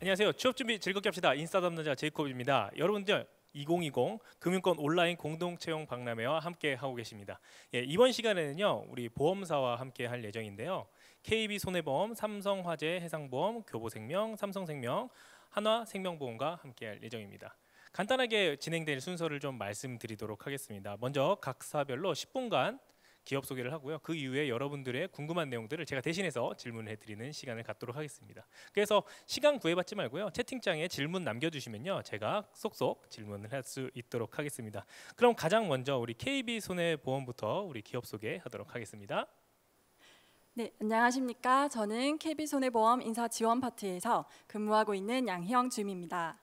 안녕하세요. 취업 준비 즐겁게 합시다. 인싸 담당자 제이콥입니다. 여러분들 2020 금융권 온라인 공동 채용 박람회와 함께 하고 계십니다. 이번 시간에는요, 우리 보험사와 함께 할 예정인데요. KB손해보험, 삼성화재, 해상보험, 교보생명, 삼성생명, 한화생명보험과 함께 할 예정입니다. 간단하게 진행될 순서를 좀 말씀드리도록 하겠습니다. 먼저 각 사별로 10분간 기업 소개를 하고요. 그 이후에 여러분들의 궁금한 내용들을 제가 대신해서 질문을 해드리는 시간을 갖도록 하겠습니다. 그래서 시간 구애받지 말고요. 채팅창에 질문 남겨주시면요. 제가 쏙쏙 질문을 할 수 있도록 하겠습니다. 그럼 가장 먼저 우리 KB손해보험부터 우리 기업 소개하도록 하겠습니다. 네, 안녕하십니까. 저는 KB손해보험 인사지원파트에서 근무하고 있는 양희영 주임입니다.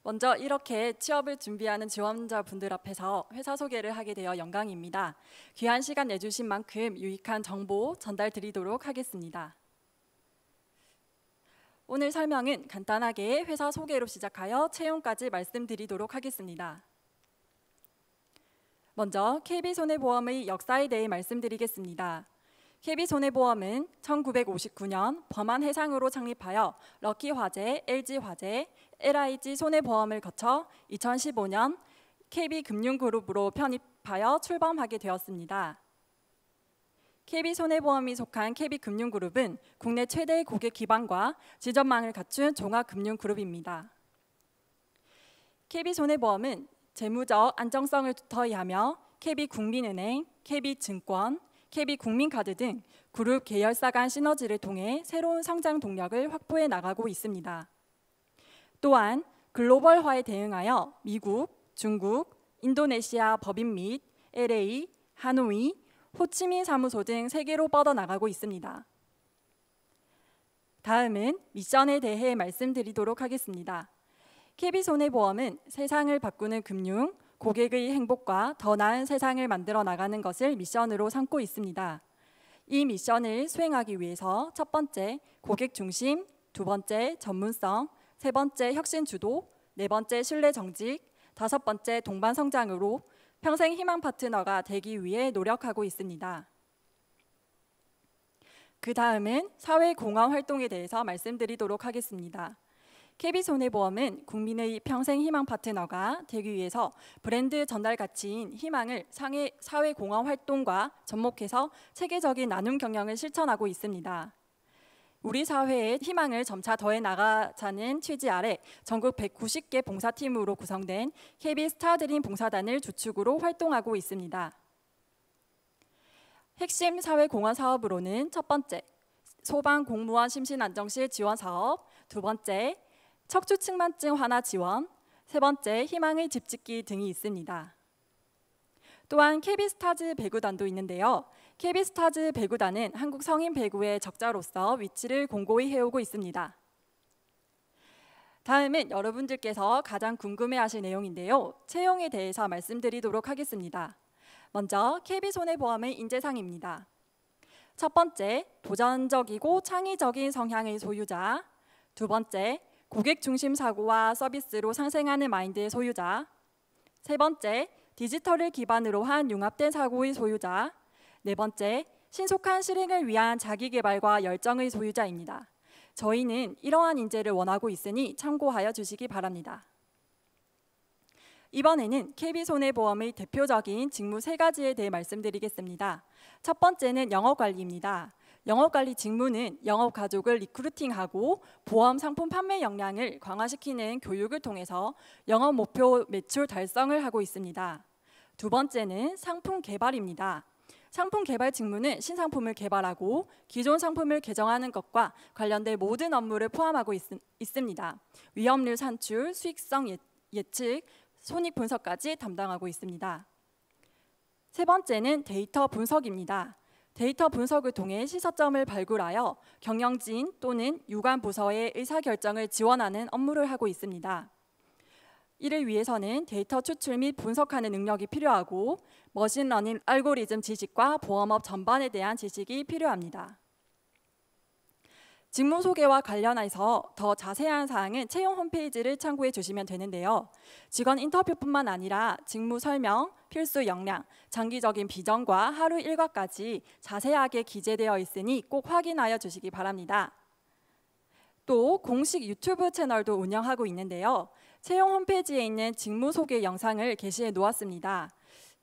먼저 이렇게 취업을 준비하는 지원자분들 앞에서 회사 소개를 하게 되어 영광입니다. 귀한 시간 내주신 만큼 유익한 정보 전달 드리도록 하겠습니다. 오늘 설명은 간단하게 회사 소개로 시작하여 채용까지 말씀드리도록 하겠습니다. 먼저 KB손해보험의 역사에 대해 말씀드리겠습니다. KB손해보험은 1959년 범한해상으로 창립하여 럭키화재, LG화재, LIG 손해보험을 거쳐 2015년 KB금융그룹으로 편입하여 출범하게 되었습니다. KB손해보험이 속한 KB금융그룹은 국내 최대의 고객 기반과 지점망을 갖춘 종합금융그룹입니다. KB손해보험은 재무적 안정성을 두터이 하며 KB국민은행, KB증권, KB국민카드 등 그룹 계열사 간 시너지를 통해 새로운 성장 동력을 확보해 나가고 있습니다. 또한 글로벌화에 대응하여 미국, 중국, 인도네시아 법인 및 LA, 하노이, 호치민 사무소 등 세계로 뻗어나가고 있습니다. 다음은 미션에 대해 말씀드리도록 하겠습니다. KB손해보험은 세상을 바꾸는 금융, 고객의 행복과 더 나은 세상을 만들어 나가는 것을 미션으로 삼고 있습니다. 이 미션을 수행하기 위해서 첫 번째, 고객 중심, 두 번째, 전문성, 세 번째, 혁신 주도, 네 번째, 신뢰 정직, 다섯 번째, 동반 성장으로 평생 희망 파트너가 되기 위해 노력하고 있습니다. 그 다음은 사회 공헌 활동에 대해서 말씀드리도록 하겠습니다. KB손해보험은 국민의 평생 희망 파트너가 되기 위해서 브랜드 전달 가치인 희망을 사회 공헌 활동과 접목해서 체계적인 나눔 경영을 실천하고 있습니다. 우리 사회의 희망을 점차 더해 나가자는 취지 아래 전국 190개 봉사팀으로 구성된 KB스타드림 봉사단을 주축으로 활동하고 있습니다. 핵심 사회 공헌 사업으로는 첫 번째, 소방공무원 심신안정실 지원 사업, 두 번째, 척추측만증 환아 지원, 세 번째, 희망의 집 짓기 등이 있습니다. 또한 KB스타즈 배구단도 있는데요. KB스타즈 배구단은 한국 성인 배구의 적자로서 위치를 공고히 해오고 있습니다. 다음은 여러분들께서 가장 궁금해하실 내용인데요. 채용에 대해서 말씀드리도록 하겠습니다. 먼저 KB손해보험의 인재상입니다. 첫 번째, 도전적이고 창의적인 성향의 소유자. 두 번째, 고객 중심 사고와 서비스로 상생하는 마인드의 소유자. 세 번째, 디지털을 기반으로 한 융합된 사고의 소유자. 네 번째, 신속한 실행을 위한 자기개발과 열정의 소유자입니다. 저희는 이러한 인재를 원하고 있으니 참고하여 주시기 바랍니다. 이번에는 KB손해보험의 대표적인 직무 세 가지에 대해 말씀드리겠습니다. 첫 번째는 영업관리입니다. 영업관리 직무는 영업 가족을 리크루팅하고 보험 상품 판매 역량을 강화시키는 교육을 통해서 영업 목표 매출 달성을 하고 있습니다. 두 번째는 상품 개발입니다. 상품 개발 직무는 신상품을 개발하고 기존 상품을 개정하는 것과 관련된 모든 업무를 포함하고 있습니다. 위험률 산출, 수익성 예측, 손익 분석까지 담당하고 있습니다. 세 번째는 데이터 분석입니다. 데이터 분석을 통해 시사점을 발굴하여 경영진 또는 유관 부서의 의사결정을 지원하는 업무를 하고 있습니다. 이를 위해서는 데이터 추출 및 분석하는 능력이 필요하고 머신러닝 알고리즘 지식과 보험업 전반에 대한 지식이 필요합니다. 직무 소개와 관련해서 더 자세한 사항은 채용 홈페이지를 참고해 주시면 되는데요. 직원 인터뷰뿐만 아니라 직무 설명, 필수 역량, 장기적인 비전과 하루 일과까지 자세하게 기재되어 있으니 꼭 확인하여 주시기 바랍니다. 또 공식 유튜브 채널도 운영하고 있는데요. 채용 홈페이지에 있는 직무 소개 영상을 게시해 놓았습니다.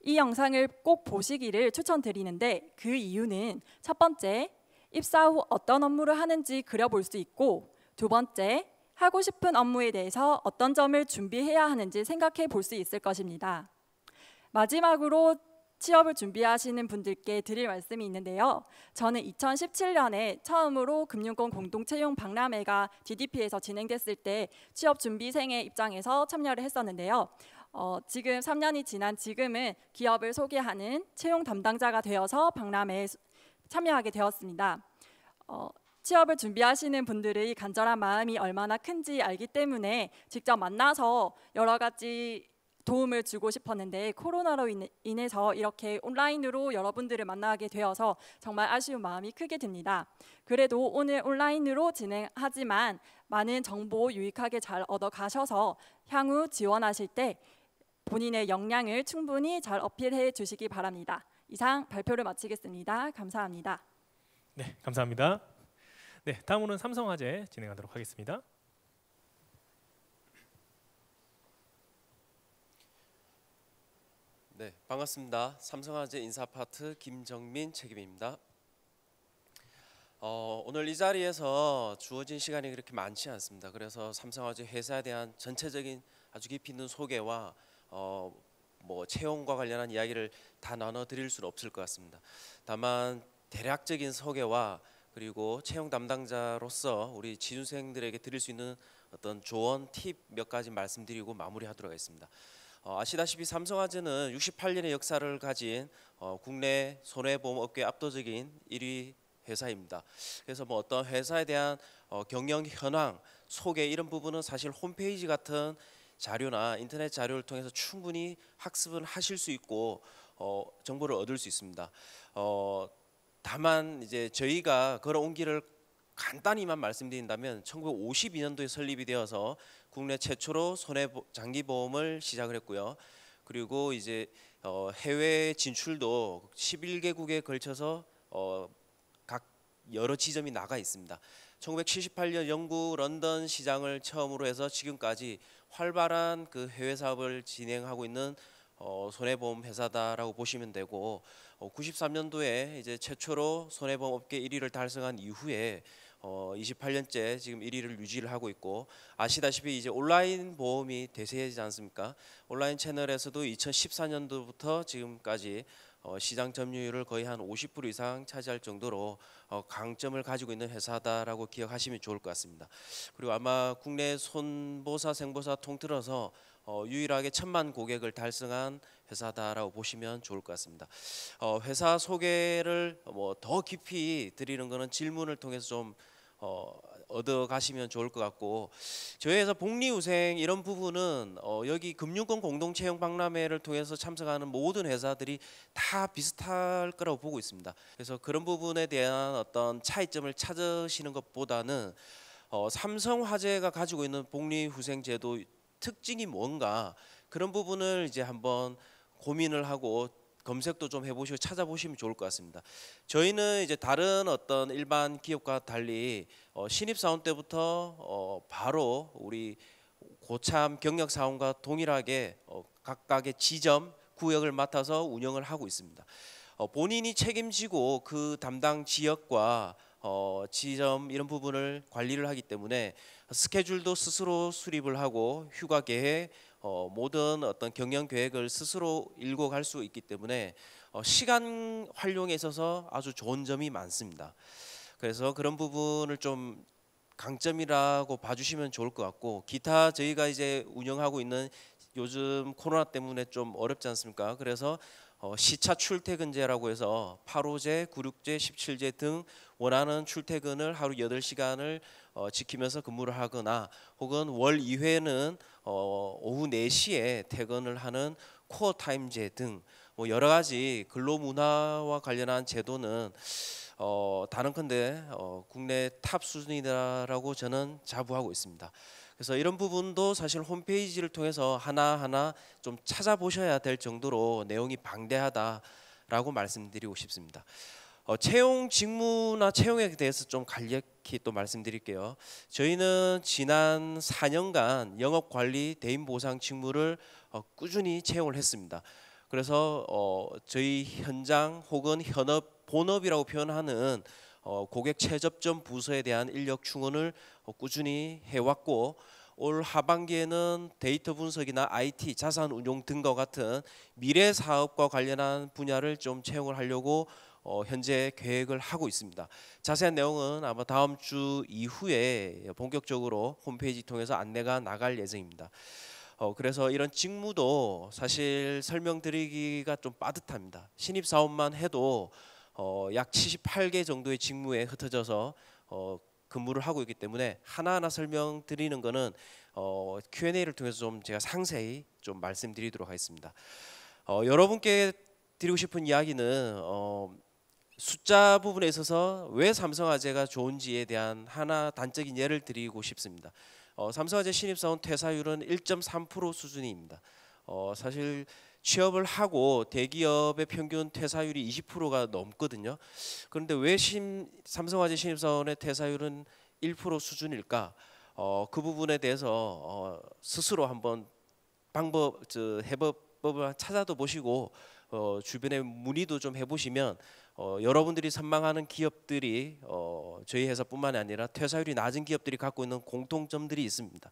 이 영상을 꼭 보시기를 추천드리는데 그 이유는 첫 번째, 입사 후 어떤 업무를 하는지 그려볼 수 있고, 두 번째, 하고 싶은 업무에 대해서 어떤 점을 준비해야 하는지 생각해 볼 수 있을 것입니다. 마지막으로 취업을 준비하시는 분들께 드릴 말씀이 있는데요. 저는 2017년에 처음으로 금융권 공동채용 박람회가 DDP에서 진행됐을 때 취업 준비생의 입장에서 참여를 했었는데요. 지금 3년이 지난 지금은 기업을 소개하는 채용 담당자가 되어서 박람회에 참여하게 되었습니다. 취업을 준비하시는 분들의 간절한 마음이 얼마나 큰지 알기 때문에 직접 만나서 여러 가지 도움을 주고 싶었는데 코로나로 인해서 이렇게 온라인으로 여러분들을 만나게 되어서 정말 아쉬운 마음이 크게 듭니다. 그래도 오늘 온라인으로 진행하지만 많은 정보 유익하게 잘 얻어가셔서 향후 지원하실 때 본인의 역량을 충분히 잘 어필해 주시기 바랍니다. 이상 발표를 마치겠습니다. 감사합니다. 네, 감사합니다. 네, 다음으로는 삼성화재 진행하도록 하겠습니다. 네, 반갑습니다. 삼성화재 인사파트 김정민 책임입니다. 오늘 이 자리에서 주어진 시간이 그렇게 많지 않습니다. 그래서 삼성화재 회사에 대한 전체적인 아주 깊이 있는 소개와 채용과 관련한 이야기를 다 나눠드릴 수는 없을 것 같습니다. 다만 대략적인 소개와 그리고 채용 담당자로서 우리 지준생들에게 드릴 수 있는 어떤 조언, 팁 몇 가지 말씀드리고 마무리하도록 하겠습니다. 아시다시피 삼성화재는 68년의 역사를 가진 국내 손해보험업계 압도적인 1위 회사입니다. 그래서 어떤 회사에 대한 경영 현황, 소개 이런 부분은 사실 홈페이지 같은 자료나 인터넷 자료를 통해서 충분히 학습을 하실 수 있고 정보를 얻을 수 있습니다. 다만 이제 저희가 걸어온 길을 간단히만 말씀드린다면 1952년도에 설립이 되어서 국내 최초로 장기보험을 시작을 했고요. 그리고 이제 해외 진출도 11개국에 걸쳐서 각 여러 지점이 나가 있습니다. 1978년 영국 런던 시장을 처음으로 해서 지금까지 활발한 그 해외 사업을 진행하고 있는 손해보험 회사다라고 보시면 되고 93년도에 이제 최초로 손해보험 업계 1위를 달성한 이후에 28년째 지금 1위를 유지를 하고 있고 아시다시피 이제 온라인 보험이 대세이지 않습니까? 온라인 채널에서도 2014년도부터 지금까지 시장 점유율을 거의 한 50% 이상 차지할 정도로 강점을 가지고 있는 회사다라고 기억하시면 좋을 것 같습니다. 그리고 아마 국내 손보사, 생보사 통틀어서 유일하게 1000만 고객을 달성한 회사다라고 보시면 좋을 것 같습니다. 회사 소개를 더 깊이 드리는 것은 질문을 통해서 좀 얻어 가시면 좋을 것 같고 저희 회사 복리후생 이런 부분은 여기 금융권 공동채용 박람회를 통해서 참석하는 모든 회사들이 다 비슷할 거라고 보고 있습니다. 그래서 그런 부분에 대한 어떤 차이점을 찾으시는 것보다는 삼성화재가 가지고 있는 복리후생 제도 특징이 뭔가 그런 부분을 이제 한번 고민을 하고 검색도 좀 해보시고 찾아보시면 좋을 것 같습니다. 저희는 이제 다른 어떤 일반 기업과 달리 신입사원 때부터 바로 우리 고참 경력사원과 동일하게 각각의 지점, 구역을 맡아서 운영을 하고 있습니다. 본인이 책임지고 그 담당 지역과 지점 이런 부분을 관리를 하기 때문에 스케줄도 스스로 수립을 하고 휴가 계획 모든 어떤 경영 계획을 스스로 읽어갈 수 있기 때문에 시간 활용에 있어서 아주 좋은 점이 많습니다. 그래서 그런 부분을 좀 강점이라고 봐주시면 좋을 것 같고 기타 저희가 이제 운영하고 있는 요즘 코로나 때문에 좀 어렵지 않습니까? 그래서 시차 출퇴근제라고 해서 8호제, 96제, 17제 등 원하는 출퇴근을 하루 8시간을 지키면서 근무를 하거나 혹은 월 2회는 오후 4시에 퇴근을 하는 코어 타임제 등 여러 가지 근로 문화와 관련한 제도는 단언컨대 국내 탑 수준이다라고 저는 자부하고 있습니다. 그래서 이런 부분도 사실 홈페이지를 통해서 하나하나 좀 찾아보셔야 될 정도로 내용이 방대하다라고 말씀드리고 싶습니다. 채용 직무나 채용에 대해서 좀 간략히 또 말씀드릴게요. 저희는 지난 4년간 영업관리 대인 보상 직무를 꾸준히 채용을 했습니다. 그래서 저희 현장 혹은 현업, 본업이라고 표현하는 고객 최접점 부서에 대한 인력 충원을 꾸준히 해왔고, 올 하반기에는 데이터 분석이나 IT, 자산 운용 등과 같은 미래 사업과 관련한 분야를 좀 채용을 하려고 현재 계획을 하고 있습니다. 자세한 내용은 아마 다음 주 이후에 본격적으로 홈페이지 통해서 안내가 나갈 예정입니다. 그래서 이런 직무도 사실 설명드리기가 좀 빠듯합니다. 신입 사원만 해도 약 78개 정도의 직무에 흩어져서 근무를 하고 있기 때문에 하나하나 설명드리는 거는 Q&A를 통해서 좀 제가 상세히 좀 말씀드리도록 하겠습니다. 여러분께 드리고 싶은 이야기는 숫자 부분에 있어서 왜 삼성화재가 좋은지에 대한 하나 단적인 예를 드리고 싶습니다. 삼성화재 신입사원 퇴사율은 1.3% 수준입니다. 사실 취업을 하고 대기업의 평균 퇴사율이 20%가 넘거든요. 그런데 왜 삼성화재 신입사원의 퇴사율은 1% 수준일까? 그 부분에 대해서 스스로 한번 해법을 찾아도 보시고 주변에 문의도 좀 해보시면 여러분들이 선망하는 기업들이 저희 회사뿐만 아니라 퇴사율이 낮은 기업들이 갖고 있는 공통점들이 있습니다.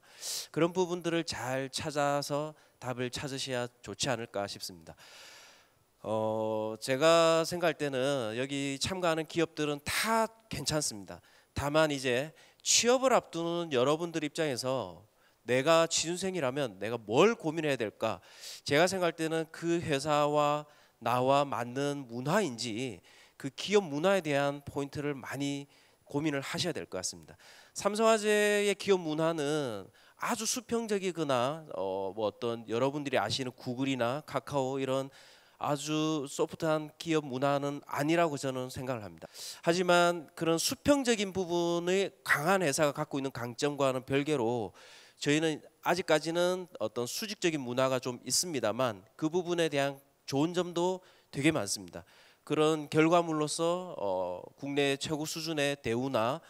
그런 부분들을 잘 찾아서 답을 찾으셔야 좋지 않을까 싶습니다. 제가 생각할 때는 여기 참가하는 기업들은 다 괜찮습니다. 다만 이제 취업을 앞두는 여러분들 입장에서 내가 취준생이라면 내가 뭘 고민해야 될까? 제가 생각할 때는 그 회사와 나와 맞는 문화인지 그 기업 문화에 대한 포인트를 많이 고민을 하셔야 될 것 같습니다. 삼성화재의 기업 문화는 아주 수평적이거나 뭐 어떤 여러분들이 아시는 구글이나 카카오 이런 아주 소프트한 기업 문화는 아니라고 저는 생각을 합니다. 하지만 그런 수평적인 부분의 강한 회사가 갖고 있는 강점과는 별개로 저희는 아직까지는 어떤 수직적인 문화가 좀 있습니다만 그 부분에 대한 좋은 점도 되게 많습니다. 그런 결과물로서 국내 최고 수준의 대우나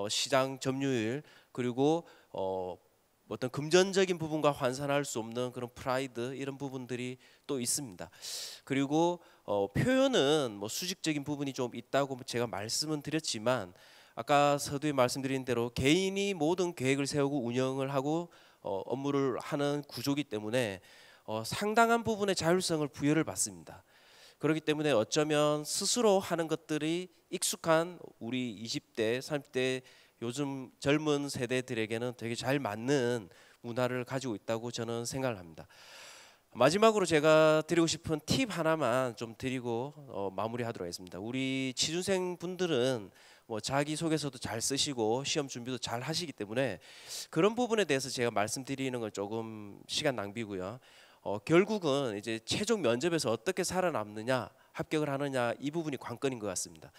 시장 점유율 그리고 어떤 금전적인 부분과 환산할 수 없는 그런 프라이드 이런 부분들이 또 있습니다. 그리고 표현은 뭐 수직적인 부분이 좀 있다고 제가 말씀은 드렸지만 아까 서두에 말씀드린 대로 개인이 모든 계획을 세우고 운영을 하고 업무를 하는 구조이기 때문에 상당한 부분의 자율성을 부여를 받습니다. 그렇기 때문에 어쩌면 스스로 하는 것들이 익숙한 우리 20대, 30대 요즘 젊은 세대들에게는 되게 잘 맞는 문화를 가지고 있다고 저는 생각을 합니다. 마지막으로 제가 드리고 싶은 팁 하나만 좀 드리고 마무리하도록 하겠습니다. 우리 취준생 분들은 뭐 자기소개서도 잘 쓰시고 시험 준비도 잘 하시기 때문에 그런 부분에 대해서 제가 말씀드리는 건 조금 시간 낭비고요. 결국은 이제 최종 면접에서 어떻게 살아남느냐, 합격을 하느냐 이 부분이 관건인 것 같습니다.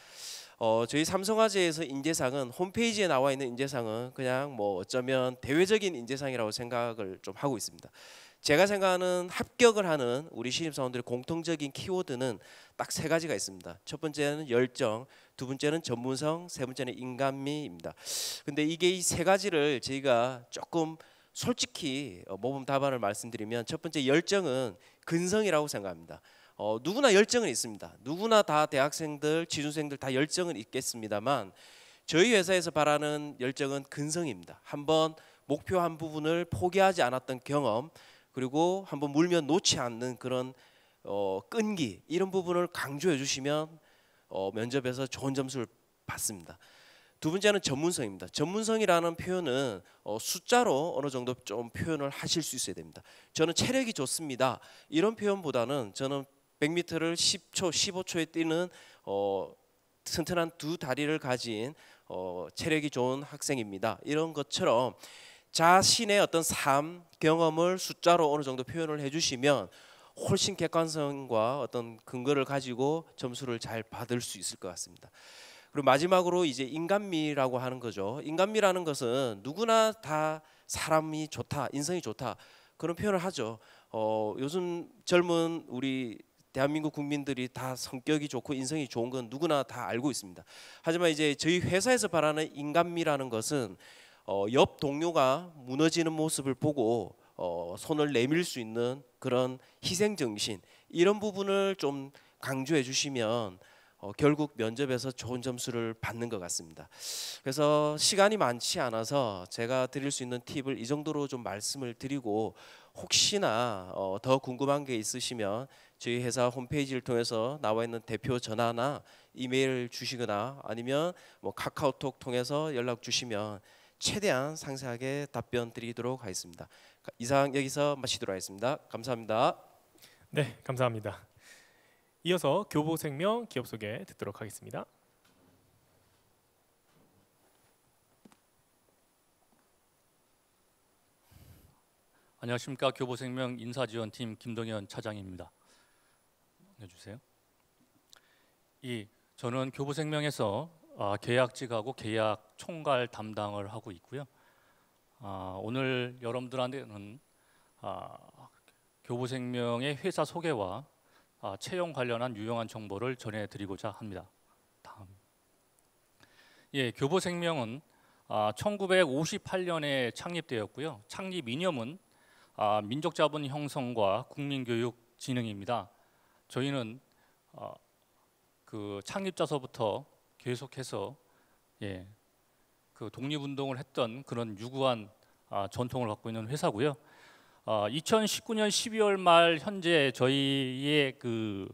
저희 삼성화재에서 인재상은 홈페이지에 나와 있는 인재상은 그냥 뭐 어쩌면 대외적인 인재상이라고 생각을 좀 하고 있습니다. 제가 생각하는 합격을 하는 우리 신입사원들의 공통적인 키워드는 딱 세 가지가 있습니다. 첫 번째는 열정, 두 번째는 전문성, 세 번째는 인간미입니다. 근데 이게 이 세 가지를 저희가 조금 솔직히 모범 답안을 말씀드리면 첫 번째 열정은 근성이라고 생각합니다. 누구나 열정은 있습니다. 누구나 다 대학생들, 취준생들 다 열정은 있겠습니다만 저희 회사에서 바라는 열정은 근성입니다. 한번 목표한 부분을 포기하지 않았던 경험 그리고 한번 물면 놓지 않는 그런 끈기 이런 부분을 강조해 주시면 면접에서 좋은 점수를 받습니다. 두 번째는 전문성입니다. 전문성이라는 표현은 숫자로 어느 정도 좀 표현을 하실 수 있어야 됩니다. 저는 체력이 좋습니다. 이런 표현보다는 저는 100m를 10초, 15초에 뛰는 튼튼한 두 다리를 가진 체력이 좋은 학생입니다. 이런 것처럼 자신의 어떤 삶, 경험을 숫자로 어느 정도 표현을 해주시면 훨씬 객관성과 어떤 근거를 가지고 점수를 잘 받을 수 있을 것 같습니다. 그리고 마지막으로 이제 인간미라고 하는 거죠. 인간미라는 것은 누구나 다 사람이 좋다, 인성이 좋다 그런 표현을 하죠. 요즘 젊은 우리 대한민국 국민들이 다 성격이 좋고 인성이 좋은 건 누구나 다 알고 있습니다. 하지만 이제 저희 회사에서 바라는 인간미라는 것은 옆 동료가 무너지는 모습을 보고 손을 내밀 수 있는 그런 희생 정신, 이런 부분을 좀 강조해 주시면 결국 면접에서 좋은 점수를 받는 것 같습니다. 그래서 시간이 많지 않아서 제가 드릴 수 있는 팁을 이 정도로 좀 말씀을 드리고, 혹시나 더 궁금한 게 있으시면 저희 회사 홈페이지를 통해서 나와 있는 대표 전화나 이메일 주시거나 아니면 뭐 카카오톡 통해서 연락 주시면 최대한 상세하게 답변 드리도록 하겠습니다. 이상 여기서 마치도록 하겠습니다. 감사합니다. 네, 감사합니다. 이어서 교보생명 기업 소개 듣도록 하겠습니다. 안녕하십니까. 교보생명 인사지원팀 김동현 차장입니다. 해주세요. 저는 교보생명에서 계약직하고 계약 총괄 담당을 하고 있고요. 오늘 여러분들한테는 교보생명의 회사 소개와 채용 관련한 유용한 정보를 전해드리고자 합니다. 다음. 교보생명은 1958년에 창립되었고요. 창립 이념은 민족자본 형성과 국민교육 진흥입니다. 저희는 그 창립자서부터 계속해서 그 독립운동을 했던 그런 유구한 전통을 갖고 있는 회사고요. 2019년 12월 말 현재 저희의 그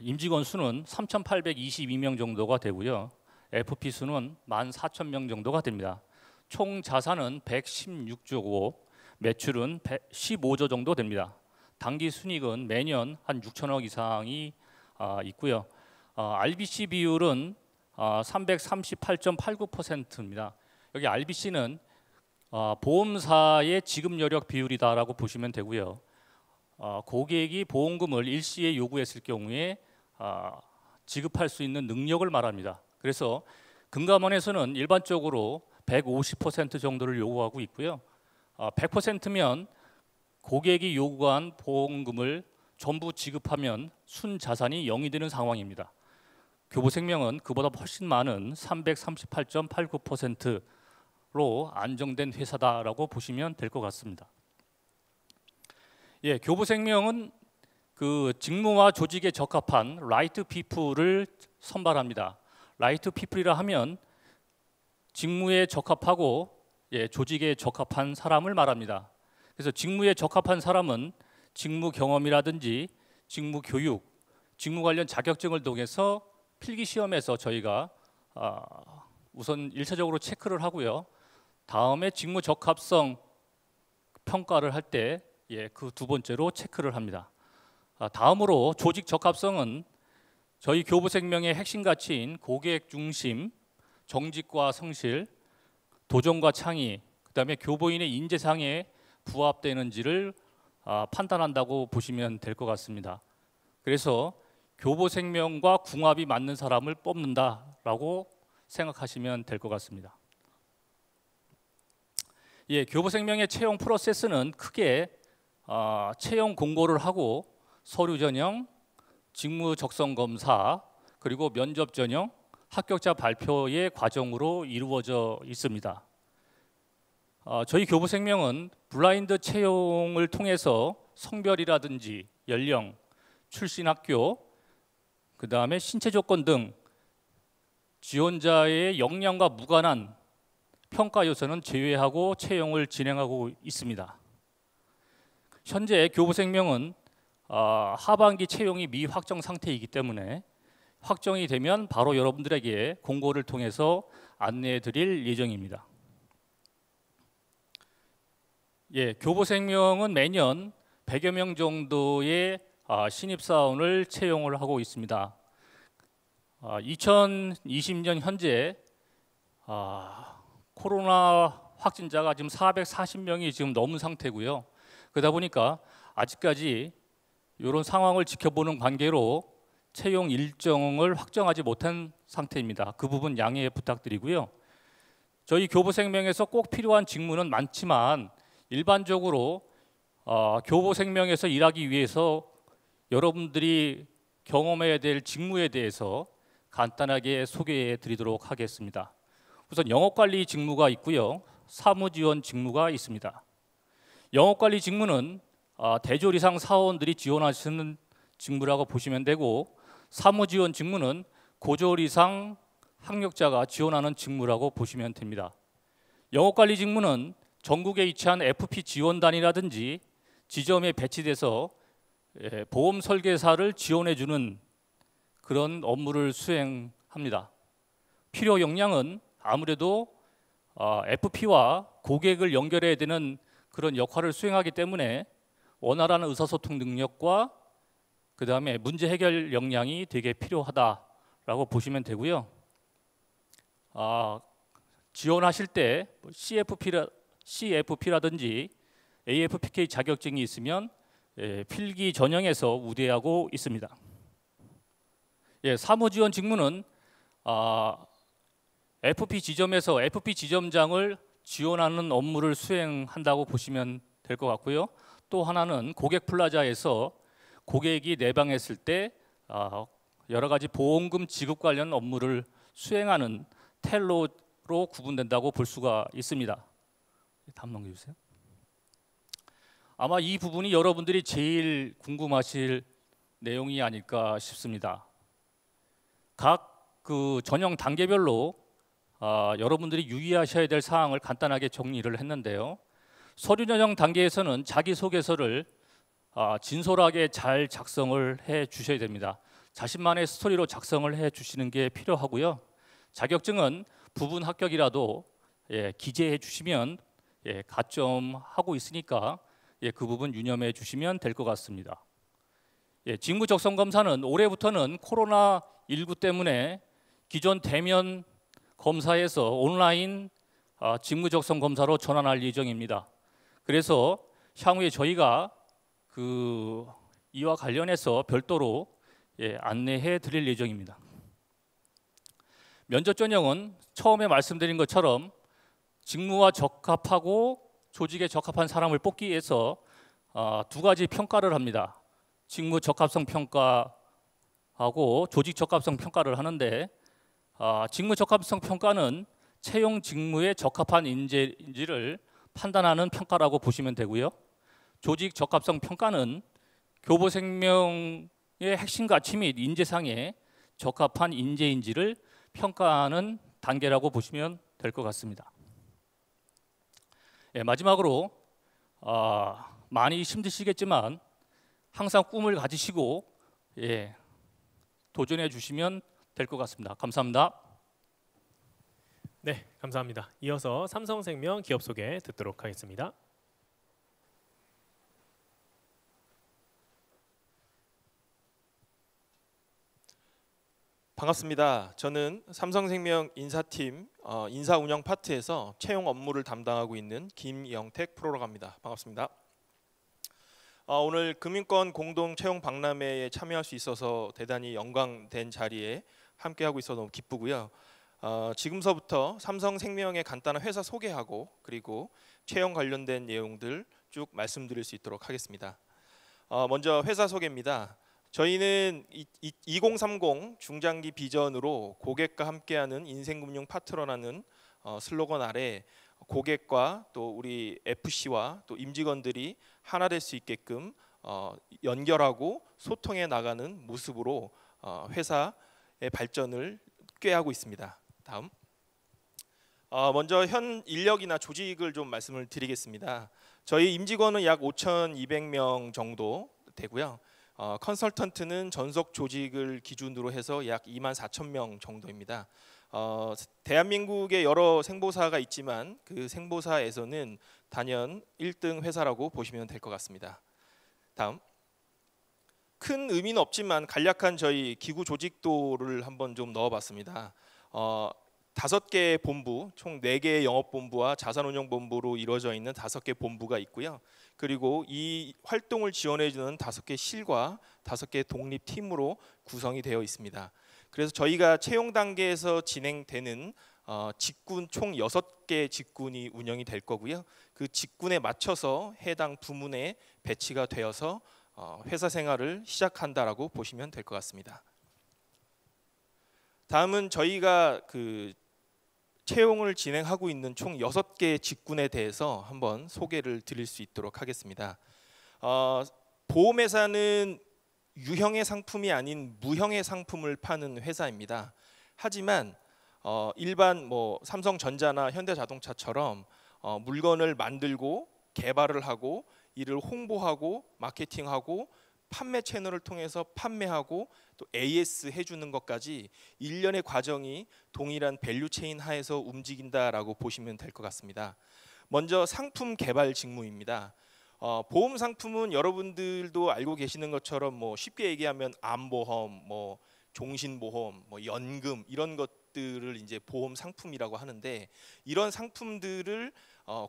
임직원 수는 3,822명 정도가 되고요. FP 수는 14,000명 정도가 됩니다. 총 자산은 116조고 매출은 15조 정도 됩니다. 당기 순이익은 매년 한 6천억 이상이 있고요. RBC 비율은 338.89%입니다. 여기 RBC는 보험사의 지급 여력 비율이다라고 보시면 되고요. 고객이 보험금을 일시에 요구했을 경우에 지급할 수 있는 능력을 말합니다. 그래서 금감원에서는 일반적으로 150% 정도를 요구하고 있고요. 100%면 고객이 요구한 보험금을 전부 지급하면 순자산이 0이 되는 상황입니다. 교보생명은 그보다 훨씬 많은 338.89%로 안정된 회사다라고 보시면 될 것 같습니다. 교보생명은 그 직무와 조직에 적합한 라이트 피플을 선발합니다. 라이트 피플이라 하면 직무에 적합하고 조직에 적합한 사람을 말합니다. 그래서 직무에 적합한 사람은 직무 경험이라든지 직무 교육, 직무 관련 자격증을 통해서 필기 시험에서 저희가 우선 1차적으로 체크를 하고요. 다음에 직무 적합성 평가를 할 때 그 두 번째로 체크를 합니다. 다음으로 조직 적합성은 저희 교보생명의 핵심 가치인 고객 중심, 정직과 성실, 도전과 창의, 그다음에 교보인의 인재상에 부합되는지를 판단한다고 보시면 될 것 같습니다. 그래서 교보생명과 궁합이 맞는 사람을 뽑는다라고 생각하시면 될 것 같습니다. 교보생명의 채용 프로세스는 크게 채용 공고를 하고 서류 전형, 직무 적성 검사, 그리고 면접 전형, 합격자 발표의 과정으로 이루어져 있습니다. 저희 교보생명은 블라인드 채용을 통해서 성별이라든지 연령, 출신 학교, 그 다음에 신체 조건 등 지원자의 역량과 무관한 평가 요소는 제외하고 채용을 진행하고 있습니다. 현재 교보생명은 하반기 채용이 미확정 상태이기 때문에 확정이 되면 바로 여러분들에게 공고를 통해서 안내해 드릴 예정입니다. 교보생명은 매년 100여 명 정도의 신입사원을 채용을 하고 있습니다. 2020년 현재 코로나 확진자가 지금 440명이 지금 넘은 상태고요. 그러다 보니까 아직까지 이런 상황을 지켜보는 관계로 채용 일정을 확정하지 못한 상태입니다. 그 부분 양해 부탁드리고요. 저희 교보생명에서 꼭 필요한 직무는 많지만 일반적으로 교보생명에서 일하기 위해서 여러분들이 경험해야 될 직무에 대해서 간단하게 소개해 드리도록 하겠습니다. 우선 영업관리 직무가 있고요. 사무지원 직무가 있습니다. 영업관리 직무는 대졸 이상 사원들이 지원하시는 직무라고 보시면 되고, 사무지원 직무는 고졸 이상 학력자가 지원하는 직무라고 보시면 됩니다. 영업관리 직무는 전국에 위치한 FP 지원단이라든지 지점에 배치돼서 보험 설계사를 지원해주는 그런 업무를 수행합니다. 필요 역량은 아무래도 FP와 고객을 연결해야 되는 그런 역할을 수행하기 때문에 원활한 의사소통 능력과 그 다음에 문제 해결 역량이 되게 필요하다라고 보시면 되고요. 지원하실 때 CFP라든지 AFPK 자격증이 있으면 필기 전형에서 우대하고 있습니다. 사무지원 직무는 FP 지점에서 FP 지점장을 지원하는 업무를 수행한다고 보시면 될 것 같고요. 또 하나는 고객 플라자에서 고객이 내방했을 때 여러 가지 보험금 지급 관련 업무를 수행하는 텔러로 구분된다고 볼 수가 있습니다. 다음 넘겨주세요. 아마 이 부분이 여러분들이 제일 궁금하실 내용이 아닐까 싶습니다. 각 그 전형 단계별로 여러분들이 유의하셔야 될 사항을 간단하게 정리를 했는데요. 서류 전형 단계에서는 자기소개서를 진솔하게 잘 작성을 해 주셔야 됩니다. 자신만의 스토리로 작성을 해 주시는 게 필요하고요. 자격증은 부분 합격이라도 기재해 주시면 가점하고 있으니까 그 부분 유념해 주시면 될 것 같습니다. 직무 적성 검사는 올해부터는 코로나19 때문에 기존 대면 검사에서 온라인 직무 적성 검사로 전환할 예정입니다. 그래서 향후에 저희가 이와 관련해서 별도로 안내해 드릴 예정입니다. 면접 전형은 처음에 말씀드린 것처럼 직무와 적합하고 조직에 적합한 사람을 뽑기 위해서 두 가지 평가를 합니다. 직무 적합성 평가하고 조직 적합성 평가를 하는데, 직무 적합성 평가는 채용 직무에 적합한 인재인지를 판단하는 평가라고 보시면 되고요. 조직 적합성 평가는 교보 생명의 핵심 가치 및 인재상에 적합한 인재인지를 평가하는 단계라고 보시면 될 것 같습니다. 마지막으로 많이 힘드시겠지만 항상 꿈을 가지시고 도전해 주시면 될 것 같습니다. 감사합니다. 네, 감사합니다. 이어서 삼성생명 기업 소개 듣도록 하겠습니다. 반갑습니다. 저는 삼성생명 인사팀 인사운영 파트에서 채용 업무를 담당하고 있는 김영택 프로라고 합니다. 반갑습니다. 오늘 금융권 공동 채용 박람회에 참여할 수 있어서 대단히 영광된 자리에 함께하고 있어서 너무 기쁘고요. 지금서부터 삼성생명의 간단한 회사 소개하고 그리고 채용 관련된 내용들 쭉 말씀드릴 수 있도록 하겠습니다. 먼저 회사 소개입니다. 저희는 2030 중장기 비전으로 고객과 함께하는 인생금융 파트너라는 슬로건 아래 고객과 또 우리 FC와 또 임직원들이 하나 될 수 있게끔 연결하고 소통해 나가는 모습으로 회사의 발전을 꾀하고 있습니다. 다음. 먼저 현 인력이나 조직을 좀 말씀을 드리겠습니다. 저희 임직원은 약 5,200명 정도 되고요. 컨설턴트는 전속 조직을 기준으로 해서 약 24,000명 정도입니다. 대한민국에 여러 생보사가 있지만 그 생보사에서는 단연 1등 회사라고 보시면 될 것 같습니다. 다음. 큰 의미는 없지만 간략한 저희 기구 조직도를 한번 좀 넣어봤습니다. 5개의 본부, 총 4개의 영업본부와 자산운용본부로 이루어져 있는 5개 본부가 있고요. 그리고 이 활동을 지원해주는 5개 실과 5개 독립팀으로 구성이 되어 있습니다. 그래서 저희가 채용 단계에서 진행되는 직군 총 6개 직군이 운영이 될 거고요. 그 직군에 맞춰서 해당 부문에 배치가 되어서 회사 생활을 시작한다라고 보시면 될 것 같습니다. 다음은 저희가 그 채용을 진행하고 있는 총 6개의 직군에 대해서 한번 소개를 드릴 수 있도록 하겠습니다. 보험회사는 유형의 상품이 아닌 무형의 상품을 파는 회사입니다. 하지만 일반 뭐 삼성전자나 현대자동차처럼 물건을 만들고 개발을 하고 이를 홍보하고 마케팅하고 판매 채널을 통해서 판매하고 또 AS 해주는 것까지 일련의 과정이 동일한 밸류체인 하에서 움직인다라고 보시면 될 것 같습니다. 먼저 상품 개발 직무입니다. 보험 상품은 여러분들도 알고 계시는 것처럼 뭐 쉽게 얘기하면 암보험, 뭐 종신보험, 뭐 연금 이런 것들을 이제 보험 상품이라고 하는데, 이런 상품들을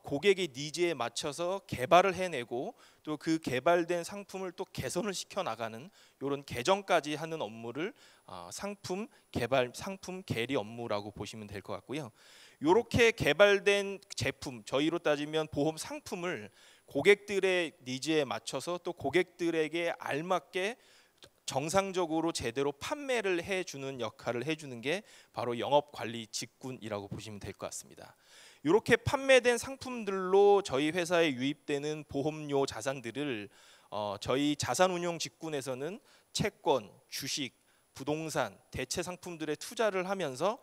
고객의 니즈에 맞춰서 개발을 해내고 또 그 개발된 상품을 또 개선을 시켜 나가는 이런 개정까지 하는 업무를 상품 개발, 상품 계리 업무라고 보시면 될 것 같고요. 이렇게 개발된 제품, 저희로 따지면 보험 상품을 고객들의 니즈에 맞춰서 또 고객들에게 알맞게 정상적으로 제대로 판매를 해주는 역할을 해주는 게 바로 영업관리 직군이라고 보시면 될 것 같습니다. 이렇게 판매된 상품들로 저희 회사에 유입되는 보험료 자산들을 저희 자산운용 직군에서는 채권, 주식, 부동산, 대체 상품들에 투자를 하면서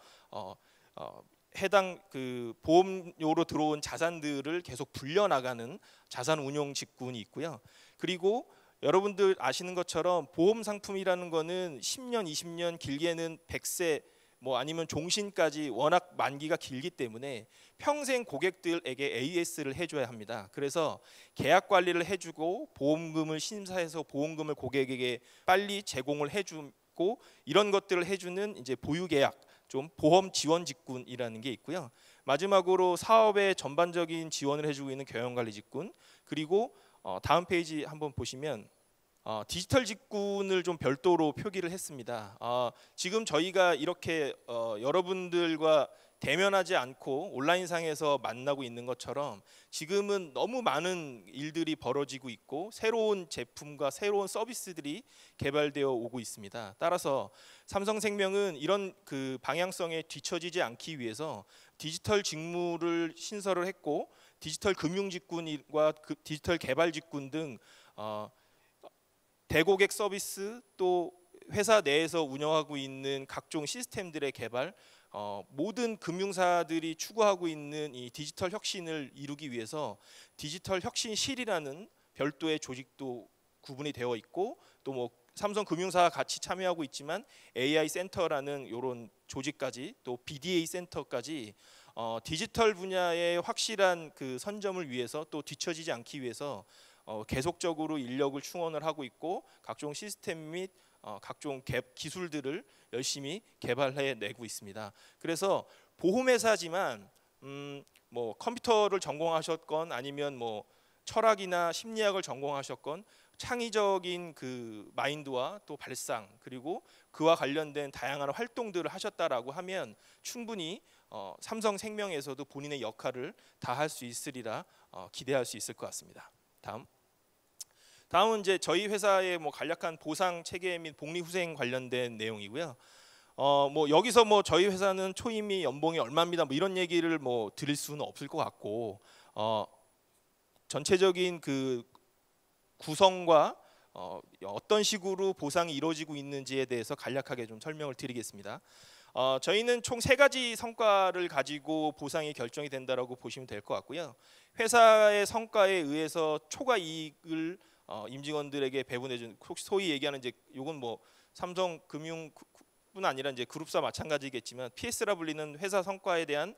해당 그 보험료로 들어온 자산들을 계속 불려나가는 자산운용 직군이 있고요. 그리고 여러분들 아시는 것처럼 보험 상품이라는 거는 10년, 20년, 길게는 100세 뭐 아니면 종신까지 워낙 만기가 길기 때문에 평생 고객들에게 AS를 해줘야 합니다. 그래서 계약 관리를 해주고 보험금을 심사해서 보험금을 고객에게 빨리 제공을 해주고 이런 것들을 해주는 이제 보유계약, 좀 보험 지원 직군이라는 게 있고요. 마지막으로 사업의 전반적인 지원을 해주고 있는 경영관리 직군, 그리고 다음 페이지 한번 보시면 디지털 직군을 좀 별도로 표기를 했습니다. 지금 저희가 이렇게 여러분들과 대면하지 않고 온라인상에서 만나고 있는 것처럼 지금은 너무 많은 일들이 벌어지고 있고 새로운 제품과 새로운 서비스들이 개발되어 오고 있습니다. 따라서 삼성생명은 이런 그 방향성에 뒤처지지 않기 위해서 디지털 직무를 신설을 했고, 디지털 금융 직군과 디지털 개발 직군 등 대고객 서비스, 또 회사 내에서 운영하고 있는 각종 시스템들의 개발, 모든 금융사들이 추구하고 있는 이 디지털 혁신을 이루기 위해서 디지털 혁신실이라는 별도의 조직도 구분이 되어 있고, 또 뭐 삼성금융사가 같이 참여하고 있지만 AI 센터라는 이런 조직까지, 또 BDA 센터까지 디지털 분야의 확실한 그 선점을 위해서, 또 뒤처지지 않기 위해서 계속적으로 인력을 충원을 하고 있고, 각종 시스템 및 각종 기술들을 열심히 개발해 내고 있습니다. 그래서 보험회사지만 뭐 컴퓨터를 전공하셨건 아니면 뭐 철학이나 심리학을 전공하셨건 창의적인 그 마인드와 또 발상, 그리고 그와 관련된 다양한 활동들을 하셨다라고 하면 충분히 삼성생명에서도 본인의 역할을 다할 수 있으리라 기대할 수 있을 것 같습니다. 다음은 이제 저희 회사의 뭐 간략한 보상 체계 및 복리후생 관련된 내용이고요. 뭐 여기서 뭐 저희 회사는 초임이 연봉이 얼마입니다, 뭐 이런 얘기를 뭐 드릴 수는 없을 것 같고, 전체적인 그 구성과 어떤 식으로 보상이 이루어지고 있는지에 대해서 간략하게 좀 설명을 드리겠습니다. 저희는 총 3가지 성과를 가지고 보상이 결정이 된다라고 보시면 될 것 같고요. 회사의 성과에 의해서 초과 이익을 임직원들에게 배분해준, 소위 얘기하는 이제 이건 뭐 삼성금융뿐 아니라 이제 그룹사 마찬가지겠지만 PS라 불리는 회사 성과에 대한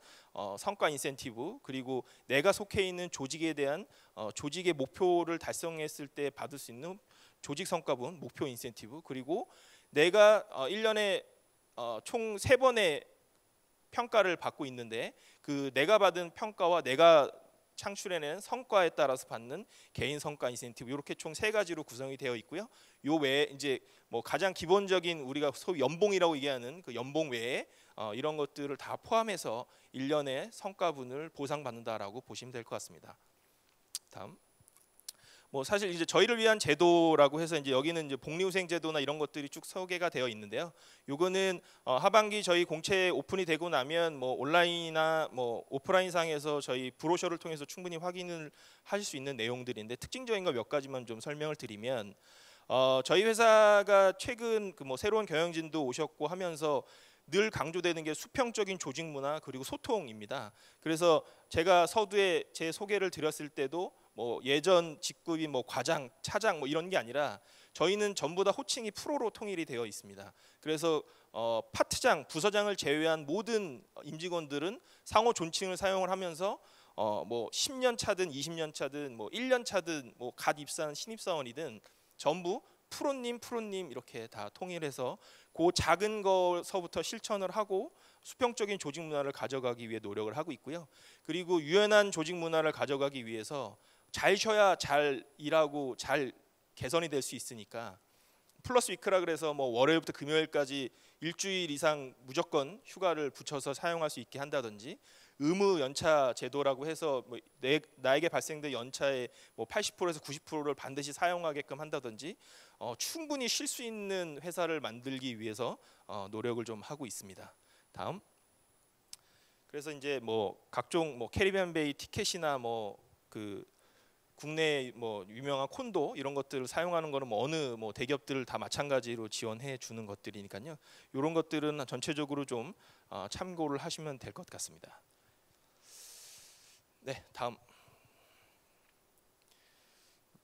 성과 인센티브, 그리고 내가 속해 있는 조직에 대한 조직의 목표를 달성했을 때 받을 수 있는 조직 성과분 목표 인센티브, 그리고 내가 1년에 총 3번의 평가를 받고 있는데 그 내가 받은 평가와 내가 창출해낸 성과에 따라서 받는 개인 성과 인센티브, 이렇게 총 3가지로 구성이 되어 있고요. 요 외에 이제 뭐 가장 기본적인 우리가 소위 연봉이라고 얘기하는 그 연봉 외에 이런 것들을 다 포함해서 1년의 성과분을 보상받는다라고 보시면 될 것 같습니다. 다음. 뭐 사실 이제 저희를 위한 제도라고 해서 이제 여기는 이제 복리후생 제도나 이런 것들이 쭉 소개가 되어 있는데요. 요거는 하반기 저희 공채 오픈이 되고 나면 뭐 온라인이나 뭐 오프라인 상에서 저희 브로셔를 통해서 충분히 확인을 하실 수 있는 내용들인데, 특징적인 거 몇 가지만 좀 설명을 드리면, 저희 회사가 최근 그 뭐 새로운 경영진도 오셨고 하면서 늘 강조되는 게 수평적인 조직 문화 그리고 소통입니다. 그래서 제가 서두에 제 소개를 드렸을 때도 뭐 예전 직급이 뭐 과장, 차장 뭐 이런 게 아니라 저희는 전부 다 호칭이 프로로 통일이 되어 있습니다. 그래서 파트장, 부서장을 제외한 모든 임직원들은 상호 존칭을 사용을 하면서 뭐 10년 차든 20년 차든 뭐 1년 차든 뭐 갓 입사한 신입사원이든 전부 프로님 이렇게 다 통일해서 그 작은 거서부터 실천을 하고 수평적인 조직 문화를 가져가기 위해 노력을 하고 있고요. 그리고 유연한 조직 문화를 가져가기 위해서 잘 쉬어야 잘 일하고 잘 개선이 될 수 있으니까 플러스 위크라 그래서 뭐 월요일부터 금요일까지 일주일 이상 무조건 휴가를 붙여서 사용할 수 있게 한다든지, 의무 연차 제도라고 해서 뭐 나에게 발생된 연차의 뭐 80%에서 90%를 반드시 사용하게끔 한다든지, 충분히 쉴 수 있는 회사를 만들기 위해서 노력을 좀 하고 있습니다. 다음. 그래서 이제 뭐 각종 뭐 캐리비안 베이 티켓이나 뭐 그 국내 뭐 유명한 콘도 이런 것들을 사용하는 거는 뭐 어느 뭐 대기업들 다 마찬가지로 지원해 주는 것들이니까요. 이런 것들은 전체적으로 좀 참고를 하시면 될 것 같습니다. 네, 다음.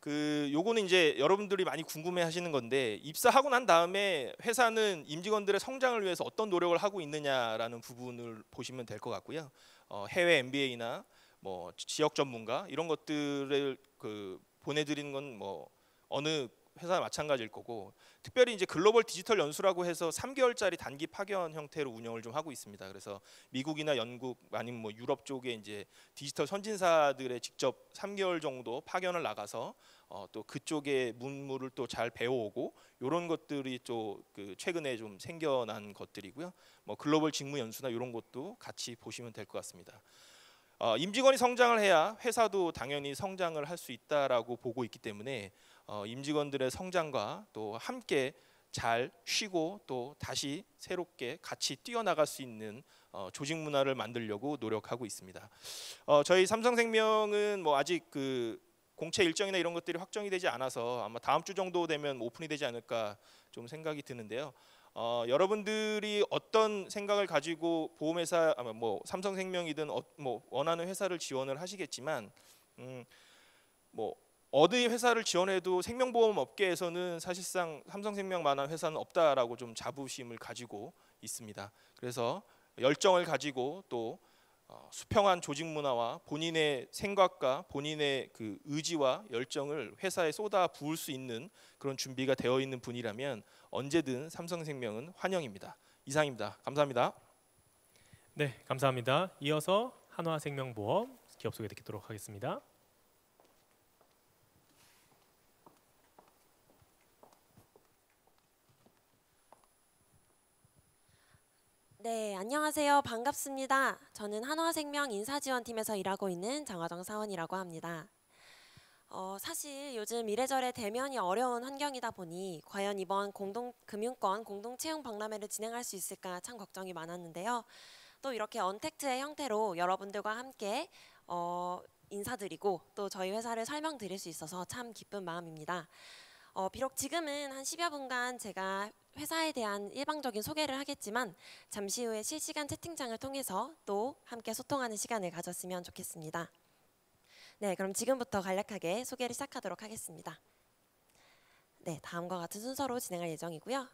요거는 이제 여러분들이 많이 궁금해하시는 건데, 입사하고 난 다음에 회사는 임직원들의 성장을 위해서 어떤 노력을 하고 있느냐라는 부분을 보시면 될 것 같고요. 해외 MBA나 뭐 지역 전문가 이런 것들을 보내드리는 건 뭐 어느 회사나 마찬가지일 거고, 특별히 이제 글로벌 디지털 연수라고 해서 3개월짜리 단기 파견 형태로 운영을 좀 하고 있습니다. 그래서 미국이나 영국 아니면 뭐 유럽 쪽에 이제 디지털 선진사들의 직접 3개월 정도 파견을 나가서 또 그쪽의 문물을 또 잘 배워오고, 이런 것들이 또 최근에 좀 생겨난 것들이고요. 뭐 글로벌 직무 연수나 이런 것도 같이 보시면 될 것 같습니다. 임직원이 성장을 해야 회사도 당연히 성장을 할 수 있다라고 보고 있기 때문에 임직원들의 성장과 또 함께 잘 쉬고 또 다시 새롭게 같이 뛰어나갈 수 있는 조직 문화를 만들려고 노력하고 있습니다. 저희 삼성생명은 뭐 아직 공채 일정이나 이런 것들이 확정이 되지 않아서 아마 다음 주 정도 되면 오픈이 되지 않을까 좀 생각이 드는데요. 여러분들이 어떤 생각을 가지고 보험회사, 뭐 삼성생명이든 뭐 원하는 회사를 지원을 하시겠지만, 뭐 어느 회사를 지원해도 생명보험 업계에서는 사실상 삼성생명만한 회사는 없다라고 좀 자부심을 가지고 있습니다. 그래서 열정을 가지고 또 수평한 조직 문화와 본인의 생각과 본인의 의지와 열정을 회사에 쏟아 부을 수 있는 그런 준비가 되어 있는 분이라면 언제든 삼성생명은 환영입니다. 이상입니다. 감사합니다. 네, 감사합니다. 이어서 한화생명보험 기업 소개 듣도록 하겠습니다. 네, 안녕하세요. 반갑습니다. 저는 한화생명 인사지원팀에서 일하고 있는 장화정 사원이라고 합니다. 사실 요즘 이래저래 대면이 어려운 환경이다 보니 과연 이번 금융권 공동채용 박람회를 진행할 수 있을까 참 걱정이 많았는데요. 또 이렇게 언택트의 형태로 여러분들과 함께 인사드리고 또 저희 회사를 설명드릴 수 있어서 참 기쁜 마음입니다. 비록 지금은 한 10여 분간 제가 회사에 대한 일방적인 소개를 하겠지만 잠시 후에 실시간 채팅창을 통해서 또 함께 소통하는 시간을 가졌으면 좋겠습니다. 네, 그럼 지금부터 간략하게 소개를 시작하도록 하겠습니다. 네, 다음과 같은 순서로 진행할 예정이고요.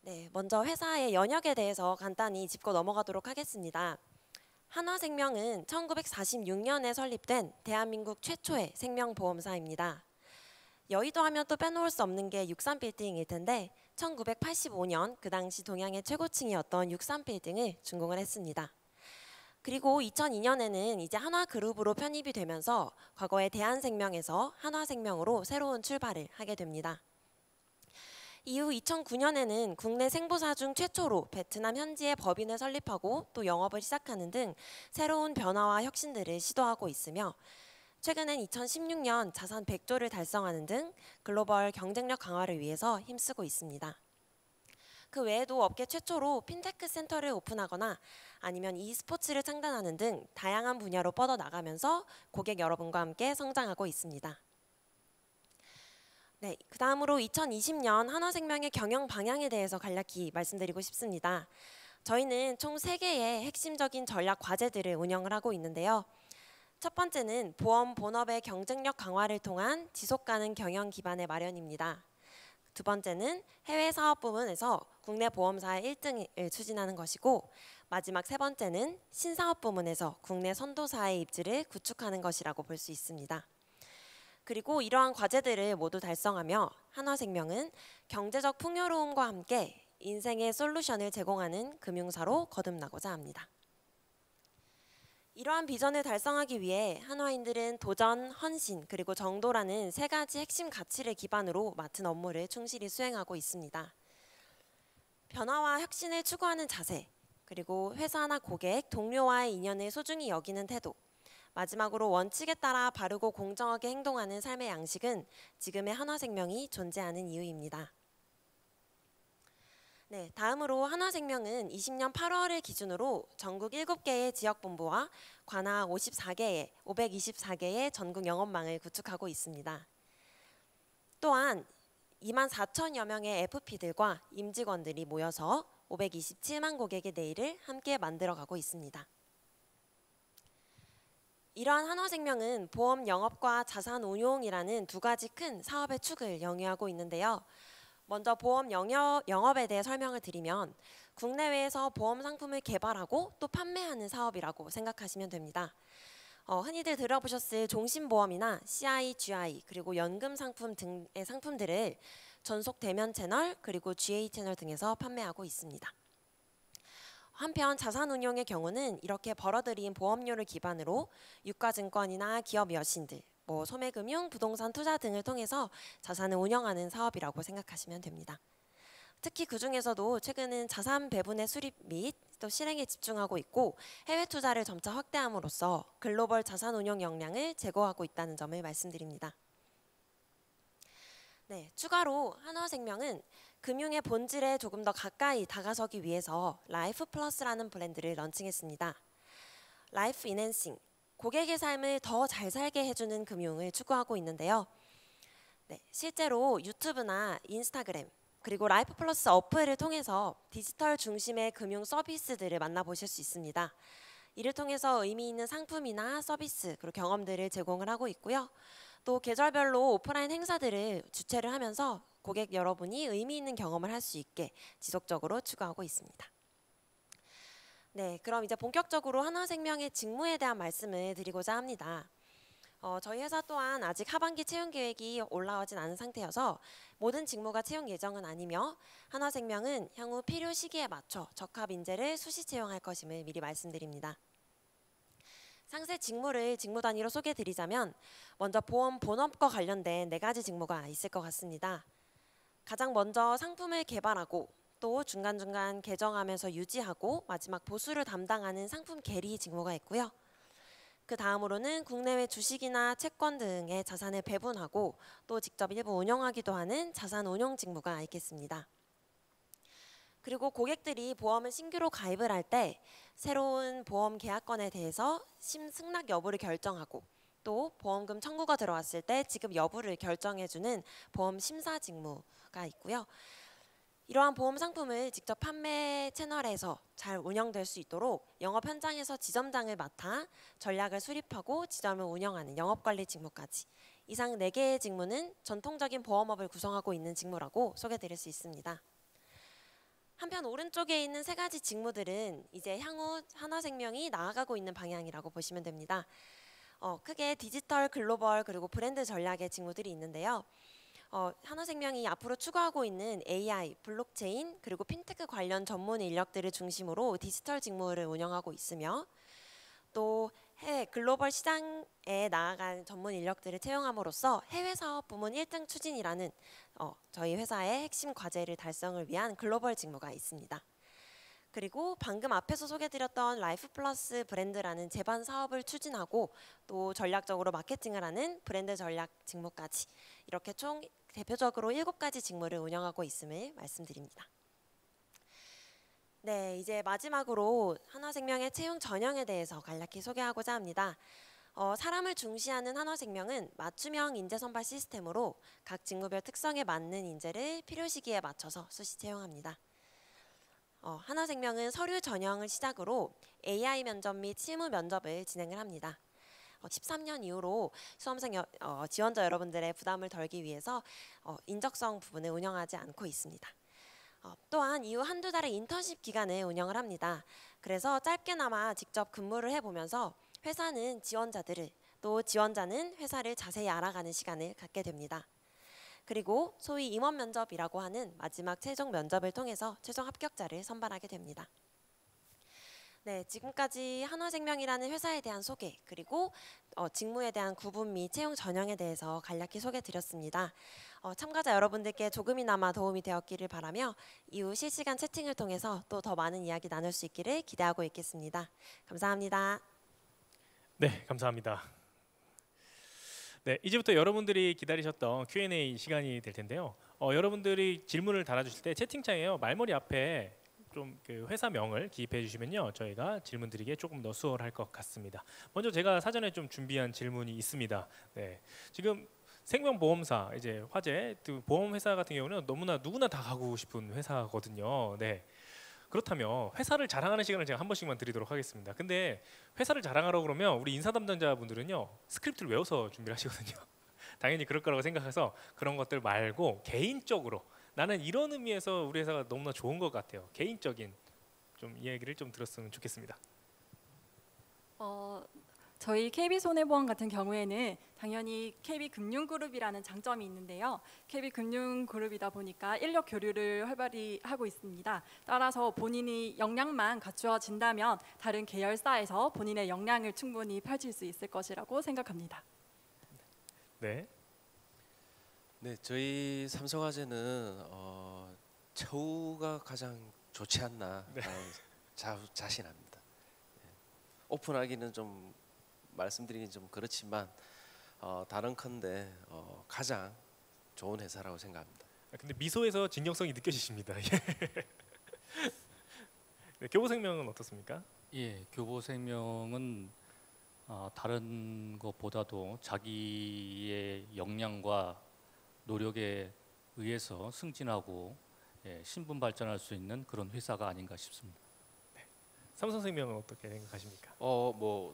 네, 먼저 회사의 연역에 대해서 간단히 짚고 넘어가도록 하겠습니다. 한화생명은 1946년에 설립된 대한민국 최초의 생명보험사입니다. 여의도 하면 또 빼놓을 수 없는 게 63빌딩일 텐데 1985년 그 당시 동양의 최고층이었던 63빌딩을 준공을 했습니다. 그리고 2002년에는 이제 한화그룹으로 편입이 되면서 과거의 대한생명에서 한화생명으로 새로운 출발을 하게 됩니다. 이후 2009년에는 국내 생보사 중 최초로 베트남 현지에 법인을 설립하고 또 영업을 시작하는 등 새로운 변화와 혁신들을 시도하고 있으며, 최근엔 2016년 자산 100조를 달성하는 등 글로벌 경쟁력 강화를 위해서 힘쓰고 있습니다. 그 외에도 업계 최초로 핀테크 센터를 오픈하거나 아니면 e스포츠를 창단하는 등 다양한 분야로 뻗어나가면서 고객 여러분과 함께 성장하고 있습니다. 네, 그 다음으로 2020년 한화생명의 경영 방향에 대해서 간략히 말씀드리고 싶습니다. 저희는 총 3개의 핵심적인 전략 과제들을 운영을 하고 있는데요. 첫 번째는 보험 본업의 경쟁력 강화를 통한 지속가능 경영 기반의 마련입니다. 두 번째는 해외 사업 부문에서 국내 보험사의 1등을 추진하는 것이고, 마지막 세 번째는 신사업 부문에서 국내 선도사의 입지를 구축하는 것이라고 볼 수 있습니다. 그리고 이러한 과제들을 모두 달성하며 한화생명은 경제적 풍요로움과 함께 인생의 솔루션을 제공하는 금융사로 거듭나고자 합니다. 이러한 비전을 달성하기 위해 한화인들은 도전, 헌신, 그리고 정도라는 3가지 핵심 가치를 기반으로 맡은 업무를 충실히 수행하고 있습니다. 변화와 혁신을 추구하는 자세, 그리고 회사나 고객, 동료와의 인연을 소중히 여기는 태도, 마지막으로 원칙에 따라 바르고 공정하게 행동하는 삶의 양식은 지금의 한화생명이 존재하는 이유입니다. 네, 다음으로 한화생명은 20년 8월을 기준으로 전국 7개의 지역본부와 관악 524개의 전국 영업망을 구축하고 있습니다. 또한 24,000여 명의 FP들과 임직원들이 모여서 527만 고객의 내일을 함께 만들어가고 있습니다. 이러한 한화생명은 보험 영업과 자산 운용이라는 2가지 큰 사업의 축을 영위하고 있는데요. 먼저 보험 영업에 대해 설명을 드리면 국내외에서 보험 상품을 개발하고 또 판매하는 사업이라고 생각하시면 됩니다. 흔히들 들어보셨을 종신보험이나 CI, GI 그리고 연금 상품 등의 상품들을 전속 대면 채널 그리고 GA 채널 등에서 판매하고 있습니다. 한편 자산운용의 경우는 이렇게 벌어들인 보험료를 기반으로 유가증권이나 기업 여신들, 소매금융, 부동산 투자 등을 통해서 자산을 운영하는 사업이라고 생각하시면 됩니다. 특히 그 중에서도 최근은 자산 배분의 수립 및 또 실행에 집중하고 있고 해외 투자를 점차 확대함으로써 글로벌 자산 운용 역량을 제고하고 있다는 점을 말씀드립니다. 네, 추가로 한화생명은 금융의 본질에 조금 더 가까이 다가서기 위해서 라이프 플러스라는 브랜드를 런칭했습니다. 라이프 인핸싱, 고객의 삶을 더 잘 살게 해주는 금융을 추구하고 있는데요. 네, 실제로 유튜브나 인스타그램 그리고 라이프 플러스 어플을 통해서 디지털 중심의 금융 서비스들을 만나보실 수 있습니다. 이를 통해서 의미 있는 상품이나 서비스 그리고 경험들을 제공을 하고 있고요. 또 계절별로 오프라인 행사들을 주최를 하면서 고객 여러분이 의미 있는 경험을 할 수 있게 지속적으로 추구하고 있습니다. 네, 그럼 이제 본격적으로 한화생명의 직무에 대한 말씀을 드리고자 합니다. 저희 회사 또한 아직 하반기 채용 계획이 올라오진 않은 상태여서 모든 직무가 채용 예정은 아니며 한화생명은 향후 필요 시기에 맞춰 적합 인재를 수시 채용할 것임을 미리 말씀드립니다. 상세 직무를 직무 단위로 소개해 드리자면 먼저 보험 본업과 관련된 4가지 직무가 있을 것 같습니다. 가장 먼저 상품을 개발하고 또 중간중간 개정하면서 유지하고 마지막 보수를 담당하는 상품 계리 직무가 있고요. 그 다음으로는 국내외 주식이나 채권 등의 자산을 배분하고 또 직접 일부 운영하기도 하는 자산 운용 직무가 있겠습니다. 그리고 고객들이 보험을 신규로 가입을 할 때 새로운 보험 계약건에 대해서 승낙 여부를 결정하고 또 보험금 청구가 들어왔을 때 지급 여부를 결정해주는 보험 심사 직무가 있고요. 이러한 보험 상품을 직접 판매 채널에서 잘 운영될 수 있도록 영업 현장에서 지점장을 맡아 전략을 수립하고 지점을 운영하는 영업관리 직무까지 이상 4개의 직무는 전통적인 보험업을 구성하고 있는 직무라고 소개드릴 수 있습니다. 한편 오른쪽에 있는 3가지 직무들은 이제 향후 한화생명이 나아가고 있는 방향이라고 보시면 됩니다. 크게 디지털, 글로벌 그리고 브랜드 전략의 직무들이 있는데요. 한화생명이 앞으로 추구하고 있는 AI, 블록체인 그리고 핀테크 관련 전문 인력들을 중심으로 디지털 직무를 운영하고 있으며 또 해외 글로벌 시장에 나아간 전문 인력들을 채용함으로써 해외 사업 부문 1등 추진이라는 저희 회사의 핵심 과제를 달성을 위한 글로벌 직무가 있습니다. 그리고 방금 앞에서 소개드렸던 라이프 플러스 브랜드라는 제반 사업을 추진하고 또 전략적으로 마케팅을 하는 브랜드 전략 직무까지 이렇게 총 대표적으로 7가지 직무를 운영하고 있음을 말씀드립니다. 네, 이제 마지막으로 한화생명의 채용 전형에 대해서 간략히 소개하고자 합니다. 사람을 중시하는 한화생명은 맞춤형 인재 선발 시스템으로 각 직무별 특성에 맞는 인재를 필요 시기에 맞춰서 수시 채용합니다. 한화생명은 서류 전형을 시작으로 AI 면접 및 실무 면접을 진행을 합니다. 13년 이후로 수험생 지원자 여러분들의 부담을 덜기 위해서 인적성 부분을 운영하지 않고 있습니다. 또한 이후 한두 달의 인턴십 기간을 운영을 합니다. 그래서 짧게나마 직접 근무를 해보면서 회사는 지원자들을 또 지원자는 회사를 자세히 알아가는 시간을 갖게 됩니다. 그리고 소위 임원 면접이라고 하는 마지막 최종 면접을 통해서 최종 합격자를 선발하게 됩니다. 네, 지금까지 한화생명이라는 회사에 대한 소개 그리고 직무에 대한 구분 및 채용 전형에 대해서 간략히 소개드렸습니다. 참가자 여러분들께 조금이나마 도움이 되었기를 바라며 이후 실시간 채팅을 통해서 또 더 많은 이야기 나눌 수 있기를 기대하고 있겠습니다. 감사합니다. 네, 감사합니다. 네, 이제부터 여러분들이 기다리셨던 Q&A 시간이 될 텐데요. 여러분들이 질문을 달아주실 때 채팅창에요 말머리 앞에 좀 그 회사명을 기입해 주시면요 저희가 질문 드리기에 조금 더 수월할 것 같습니다. 먼저 제가 사전에 좀 준비한 질문이 있습니다. 네, 지금 생명보험사 이제 화제 보험 회사 같은 경우는 너무나 누구나 다 가고 싶은 회사거든요. 네. 그렇다면 회사를 자랑하는 시간을 제가 한 번씩만 드리도록 하겠습니다. 근데 회사를 자랑하라고 그러면 우리 인사 담당자분들은요 스크립트를 외워서 준비를 하시거든요. 당연히 그럴 거라고 생각해서 그런 것들 말고 개인적으로 나는 이런 의미에서 우리 회사가 너무나 좋은 것 같아요. 개인적인 좀 이야기를 좀 들었으면 좋겠습니다. 저희 KB손해보험 같은 경우에는 당연히 KB금융그룹이라는 장점이 있는데요. KB금융그룹이다 보니까 인력 교류를 활발히 하고 있습니다. 따라서 본인이 역량만 갖추어진다면 다른 계열사에서 본인의 역량을 충분히 펼칠 수 있을 것이라고 생각합니다. 네. 네, 저희 삼성화재는 처우가 가장 좋지 않나 네. 자신합니다. 네. 오픈하기는 좀 말씀드리긴 좀 그렇지만 다른컨대 가장 좋은 회사라고 생각합니다. 근데 미소에서 진정성이 느껴지십니다. 네, 교보생명은 어떻습니까? 예, 교보생명은 다른 것보다도 자기의 역량과 노력에 의해서 승진하고 신분 발전할 수 있는 그런 회사가 아닌가 싶습니다. 삼성생명은 어떻게 생각하십니까? 뭐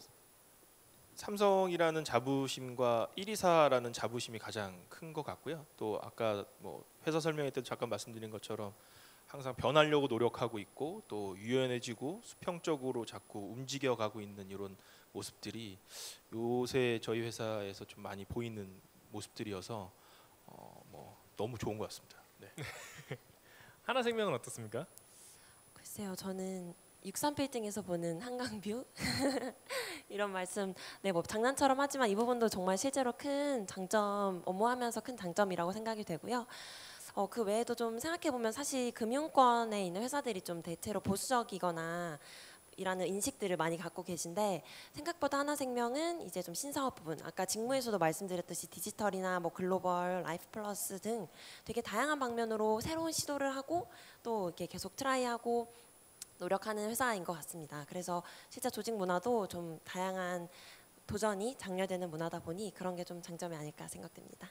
삼성이라는 자부심과 124라는 자부심이 가장 큰 것 같고요. 또 아까 뭐 회사 설명회 때도 잠깐 말씀드린 것처럼 항상 변하려고 노력하고 있고 또 유연해지고 수평적으로 자꾸 움직여가고 있는 이런 모습들이 요새 저희 회사에서 좀 많이 보이는 모습들이어서 뭐 너무 좋은 것 같습니다. 네. 하나생명은 어떻습니까? 글쎄요, 저는 63빌딩에서 보는 한강뷰 이런 말씀 뭐 장난처럼 하지만 이 부분도 정말 실제로 큰 장점, 업무하면서 큰 장점이라고 생각이 되고요. 그 외에도 좀 생각해 보면 사실 금융권에 있는 회사들이 좀 대체로 보수적이거나 이라는 인식들을 많이 갖고 계신데 생각보다 하나생명은 이제 좀 신사업 부분, 아까 직무에서도 말씀드렸듯이 디지털이나 뭐 글로벌, 라이프 플러스 등 되게 다양한 방면으로 새로운 시도를 하고 또 이렇게 계속 트라이하고 노력하는 회사인 것 같습니다. 그래서 실제 조직 문화도 좀 다양한 도전이 장려되는 문화다 보니 그런 게 좀 장점이 아닐까 생각됩니다.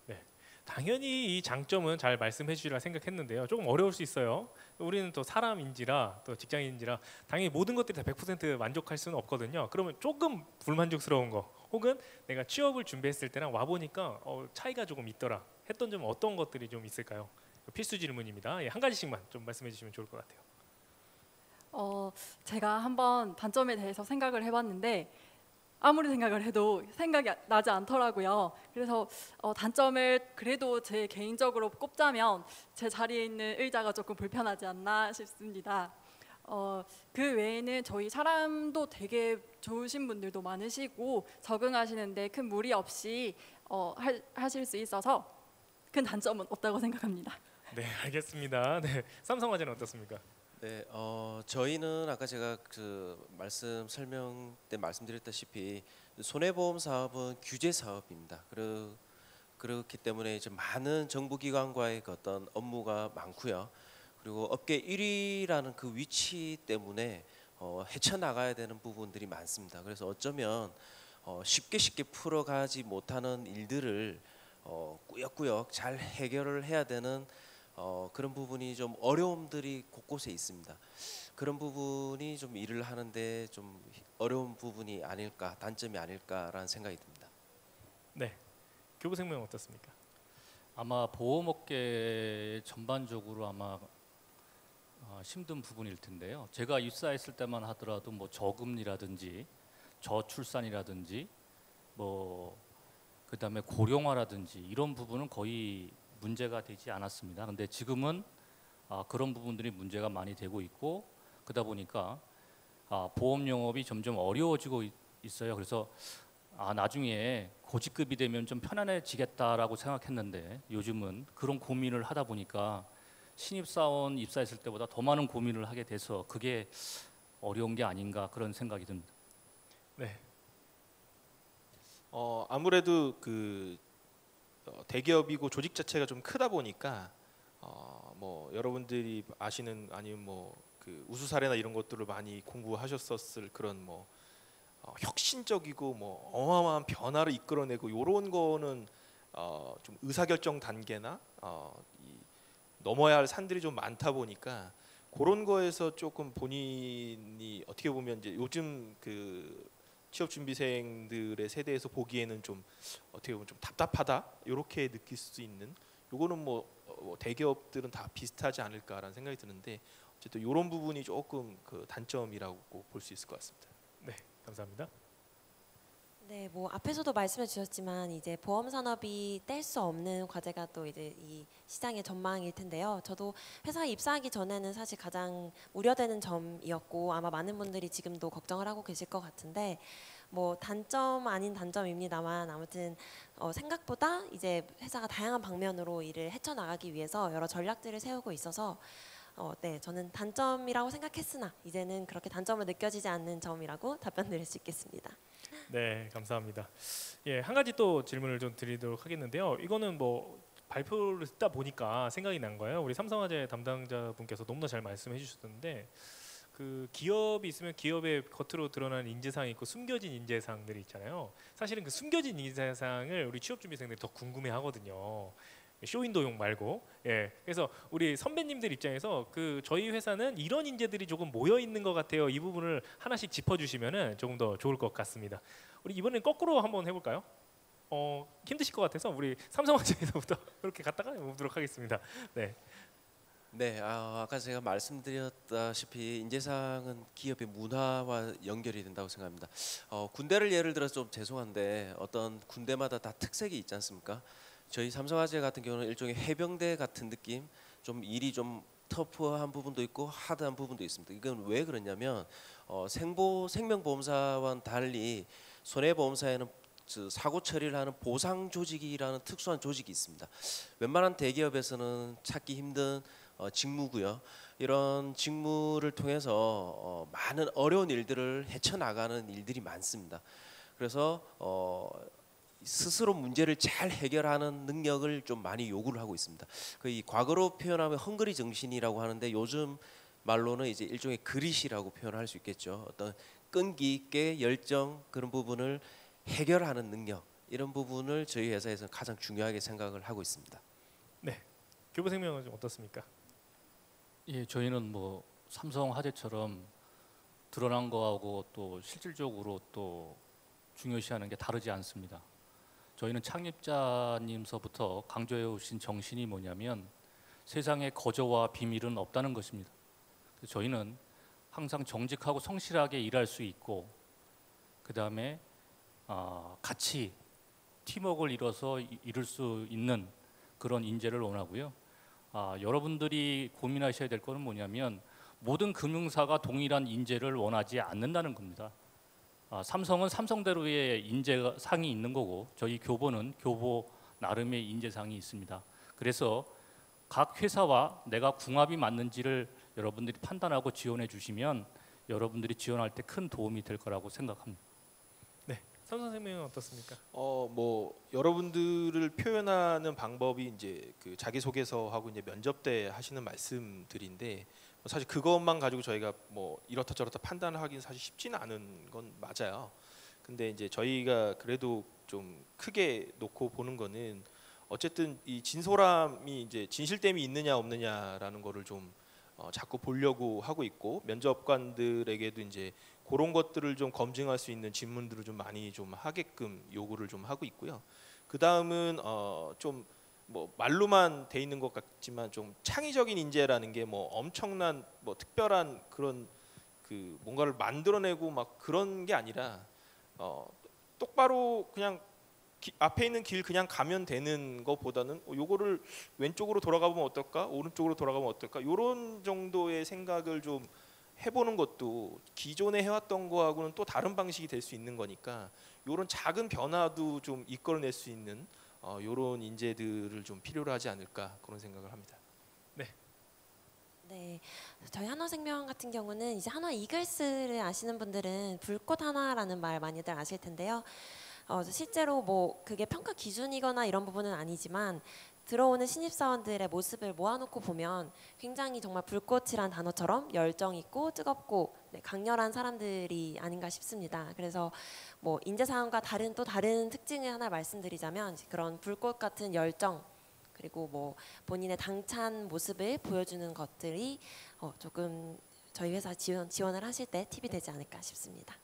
네, 당연히 이 장점은 잘 말씀해 주리라 생각했는데요. 조금 어려울 수 있어요. 우리는 또 사람인지라 또 직장인지라 당연히 모든 것들이 다 100% 만족할 수는 없거든요. 그러면 조금 불만족스러운 거 혹은 내가 취업을 준비했을 때랑 와 보니까 차이가 조금 있더라 했던 점 어떤 것들이 좀 있을까요? 필수 질문입니다. 한 가지씩만 좀 말씀해 주시면 좋을 것 같아요. 제가 한번 단점에 대해서 생각을 해봤는데 아무리 생각을 해도 생각이 나지 않더라고요. 그래서 단점을 그래도 제 개인적으로 꼽자면 제 자리에 있는 의자가 조금 불편하지 않나 싶습니다. 그 외에는 저희 사람도 되게 좋으신 분들도 많으시고 적응하시는데 큰 무리 없이 하실 수 있어서 큰 단점은 없다고 생각합니다. 네, 알겠습니다. 네, 삼성화재는 어떻습니까? 네, 저희는 아까 제가 그 설명 때 말씀드렸다시피 손해보험 사업은 규제 사업입니다. 그렇기 때문에 이제 많은 정부기관과의 그 어떤 업무가 많고요. 그리고 업계 1위라는 그 위치 때문에 헤쳐나가야 되는 부분들이 많습니다. 그래서 어쩌면 쉽게 풀어가지 못하는 일들을 꾸역꾸역 잘 해결을 해야 되는 그런 부분이 좀 어려움들이 곳곳에 있습니다. 그런 부분이 좀 일을 하는데 좀 어려운 부분이 아닐까, 단점이 아닐까라는 생각이 듭니다. 네, 교보생명 어떻습니까? 아마 보험업계 전반적으로 아마 힘든 부분일 텐데요. 제가 입사했을 때만 하더라도 뭐 저금리라든지 저출산이라든지 뭐 그다음에 고령화라든지 이런 부분은 거의 문제가 되지 않았습니다. 근데 지금은 그런 부분들이 문제가 많이 되고 있고 그러다 보니까 보험 영업이 점점 어려워지고 있어요. 그래서 나중에 고직급이 되면 좀 편안해지겠다라고 생각했는데 요즘은 그런 고민을 하다 보니까 신입사원 입사했을 때보다 더 많은 고민을 하게 돼서 그게 어려운 게 아닌가 그런 생각이 듭니다. 네, 아무래도 그 대기업이고 조직 자체가 좀 크다 보니까 뭐 여러분들이 아시는 아니면 뭐 그 우수 사례나 이런 것들을 많이 공부하셨었을 그런 뭐 혁신적이고 뭐 어마어마한 변화를 이끌어내고 이런 거는 좀 의사결정 단계나 넘어야 할 산들이 좀 많다 보니까 그런 거에서 조금 본인이 어떻게 보면 이제 요즘 그 취업 준비생들의 세대에서 보기에는 좀 어떻게 보면 좀 답답하다 이렇게 느낄 수 있는 요거는 뭐 대기업들은 다 비슷하지 않을까라는 생각이 드는데 어쨌든 이런 부분이 조금 그 단점이라고 볼 수 있을 것 같습니다. 네, 감사합니다. 네, 뭐 앞에서도 말씀해 주셨지만 이제 보험 산업이 뗄 수 없는 과제가 또 이제 이 시장의 전망일 텐데요. 저도 회사에 입사하기 전에는 사실 가장 우려되는 점이었고 아마 많은 분들이 지금도 걱정을 하고 계실 것 같은데 뭐 단점 아닌 단점입니다만 아무튼 생각보다 이제 회사가 다양한 방면으로 일을 헤쳐나가기 위해서 여러 전략들을 세우고 있어서 네, 저는 단점이라고 생각했으나 이제는 그렇게 단점을 느껴지지 않는 점이라고 답변드릴 수 있겠습니다. 네, 감사합니다. 예, 한 가지 또 질문을 좀 드리도록 하겠는데요. 이거는 뭐 발표를 듣다 보니까 생각이 난 거예요. 우리 삼성화재 담당자분께서 너무나 잘 말씀해 주셨는데 그 기업이 있으면 기업의 겉으로 드러나는 인재상이 있고 숨겨진 인재상들이 있잖아요. 사실은 그 숨겨진 인재상을 우리 취업준비생들이 더 궁금해하거든요. 쇼윈도용 말고. 예, 그래서 우리 선배님들 입장에서 그 저희 회사는 이런 인재들이 조금 모여 있는 것 같아요. 이 부분을 하나씩 짚어주시면은 조금 더 좋을 것 같습니다. 우리 이번엔 거꾸로 한번 해볼까요? 힘드실 것 같아서 우리 삼성화재에서부터 그렇게 갔다가 보도록 하겠습니다. 네. 네, 아까 제가 말씀드렸다시피 인재상은 기업의 문화와 연결이 된다고 생각합니다. 군대를 예를 들어서 좀 죄송한데 어떤 군대마다 다 특색이 있지 않습니까? 저희 삼성화재 같은 경우는 일종의 해병대 같은 느낌, 좀 일이 좀 터프한 부분도 있고 하드한 부분도 있습니다. 이건 왜 그러냐면 생명보험사와는 달리 손해보험사에는 사고 처리를 하는 보상 조직이라는 특수한 조직이 있습니다. 웬만한 대기업에서는 찾기 힘든 직무고요. 이런 직무를 통해서 많은 어려운 일들을 헤쳐나가는 일들이 많습니다. 그래서 스스로 문제를 잘 해결하는 능력을 좀 많이 요구를 하고 있습니다. 이 과거로 표현하면 헝그리 정신이라고 하는데 요즘 말로는 이제 일종의 그릿이라고 표현할 수 있겠죠. 어떤 끈기 있게 열정 그런 부분을 해결하는 능력 이런 부분을 저희 회사에서는 가장 중요하게 생각을 하고 있습니다. 네, 교보생명은 좀 어떻습니까? 예, 저희는 뭐 삼성화재처럼 드러난 거하고 또 실질적으로 또 중요시하는 게 다르지 않습니다. 저희는 창립자님서부터 강조해 오신 정신이 뭐냐면 세상에 거저와 비밀은 없다는 것입니다. 그래서 저희는 항상 정직하고 성실하게 일할 수 있고 그 다음에 같이 팀워크를 이뤄서 이룰 수 있는 그런 인재를 원하고요. 여러분들이 고민하셔야 될 것은 뭐냐면 모든 금융사가 동일한 인재를 원하지 않는다는 겁니다. 삼성은 삼성대로의 인재상이 있는 거고 저희 교보는 교보 나름의 인재상이 있습니다. 그래서 각 회사와 내가 궁합이 맞는지를 여러분들이 판단하고 지원해 주시면 여러분들이 지원할 때 큰 도움이 될 거라고 생각합니다. 삼성생명은 어떻습니까? 뭐 여러분들을 표현하는 방법이 이제 그 자기소개서하고 이제 면접 때 하시는 말씀들인데 사실 그것만 가지고 저희가 뭐 이렇다 저렇다 판단을 하긴 사실 쉽지는 않은 건 맞아요. 근데 이제 저희가 그래도 좀 크게 놓고 보는 거는 어쨌든 이 진솔함이 이제 진실됨이 있느냐 없느냐라는 거를 좀 자꾸 보려고 하고 있고 면접관들에게도 이제 그런 것들을 좀 검증할 수 있는 질문들을 좀 많이 좀 하게끔 요구를 좀 하고 있고요. 그 다음은 좀 뭐 말로만 돼 있는 것 같지만 좀 창의적인 인재라는 게 뭐 엄청난 뭐 특별한 그런 그 뭔가를 만들어내고 막 그런 게 아니라 똑바로 그냥 앞에 있는 길 그냥 가면 되는 것보다는 요거를 왼쪽으로 돌아가 보면 어떨까, 오른쪽으로 돌아가면 어떨까, 요런 정도의 생각을 좀 해보는 것도 기존에 해왔던 거하고는 또 다른 방식이 될 수 있는 거니까 요런 작은 변화도 좀 이끌어낼 수 있는 요런 인재들을 좀 필요로 하지 않을까 그런 생각을 합니다. 네, 저희 한화생명 같은 경우는 이제 한화 이글스를 아시는 분들은 불꽃 한화라는 말 많이들 아실 텐데요. 실제로 뭐 그게 평가 기준이거나 이런 부분은 아니지만 들어오는 신입사원들의 모습을 모아놓고 보면 굉장히 정말 불꽃이란 단어처럼 열정 있고 뜨겁고 강렬한 사람들이 아닌가 싶습니다. 그래서 뭐 인재사원과 또 다른 특징을 하나 말씀드리자면 그런 불꽃 같은 열정 그리고 뭐 본인의 당찬 모습을 보여주는 것들이 조금 저희 회사 지원을 하실 때 팁이 되지 않을까 싶습니다.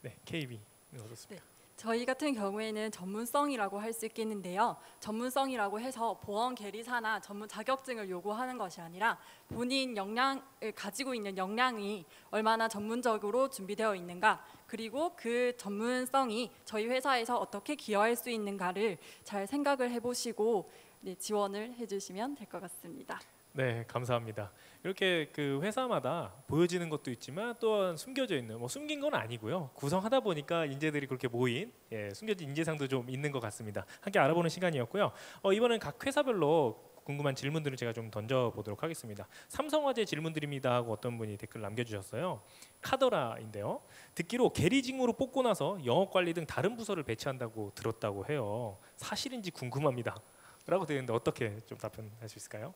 네, KB는 어떻습니까? 저희 같은 경우에는 전문성이라고 할 수 있겠는데요. 전문성이라고 해서 보험 계리사나 전문 자격증을 요구하는 것이 아니라 본인 역량을 가지고 있는 역량이 얼마나 전문적으로 준비되어 있는가, 그리고 그 전문성이 저희 회사에서 어떻게 기여할 수 있는가를 잘 생각을 해보시고 지원을 해주시면 될 것 같습니다. 네, 감사합니다. 이렇게 그 회사마다 보여지는 것도 있지만 또한 숨겨져 있는, 뭐 숨긴 건 아니고요. 구성하다 보니까 인재들이 그렇게 모인 숨겨진 인재상도 좀 있는 것 같습니다. 함께 알아보는 시간이었고요. 이번엔 각 회사별로 궁금한 질문들을 제가 좀 던져보도록 하겠습니다. 삼성화재 질문드립니다 하고 어떤 분이 댓글 남겨주셨어요. 카더라인데요. 듣기로 계리 직무로 뽑고 나서 영업관리 등 다른 부서를 배치한다고 들었다고 해요. 사실인지 궁금합니다. 라고 되어 있는데 어떻게 좀 답변할 수 있을까요?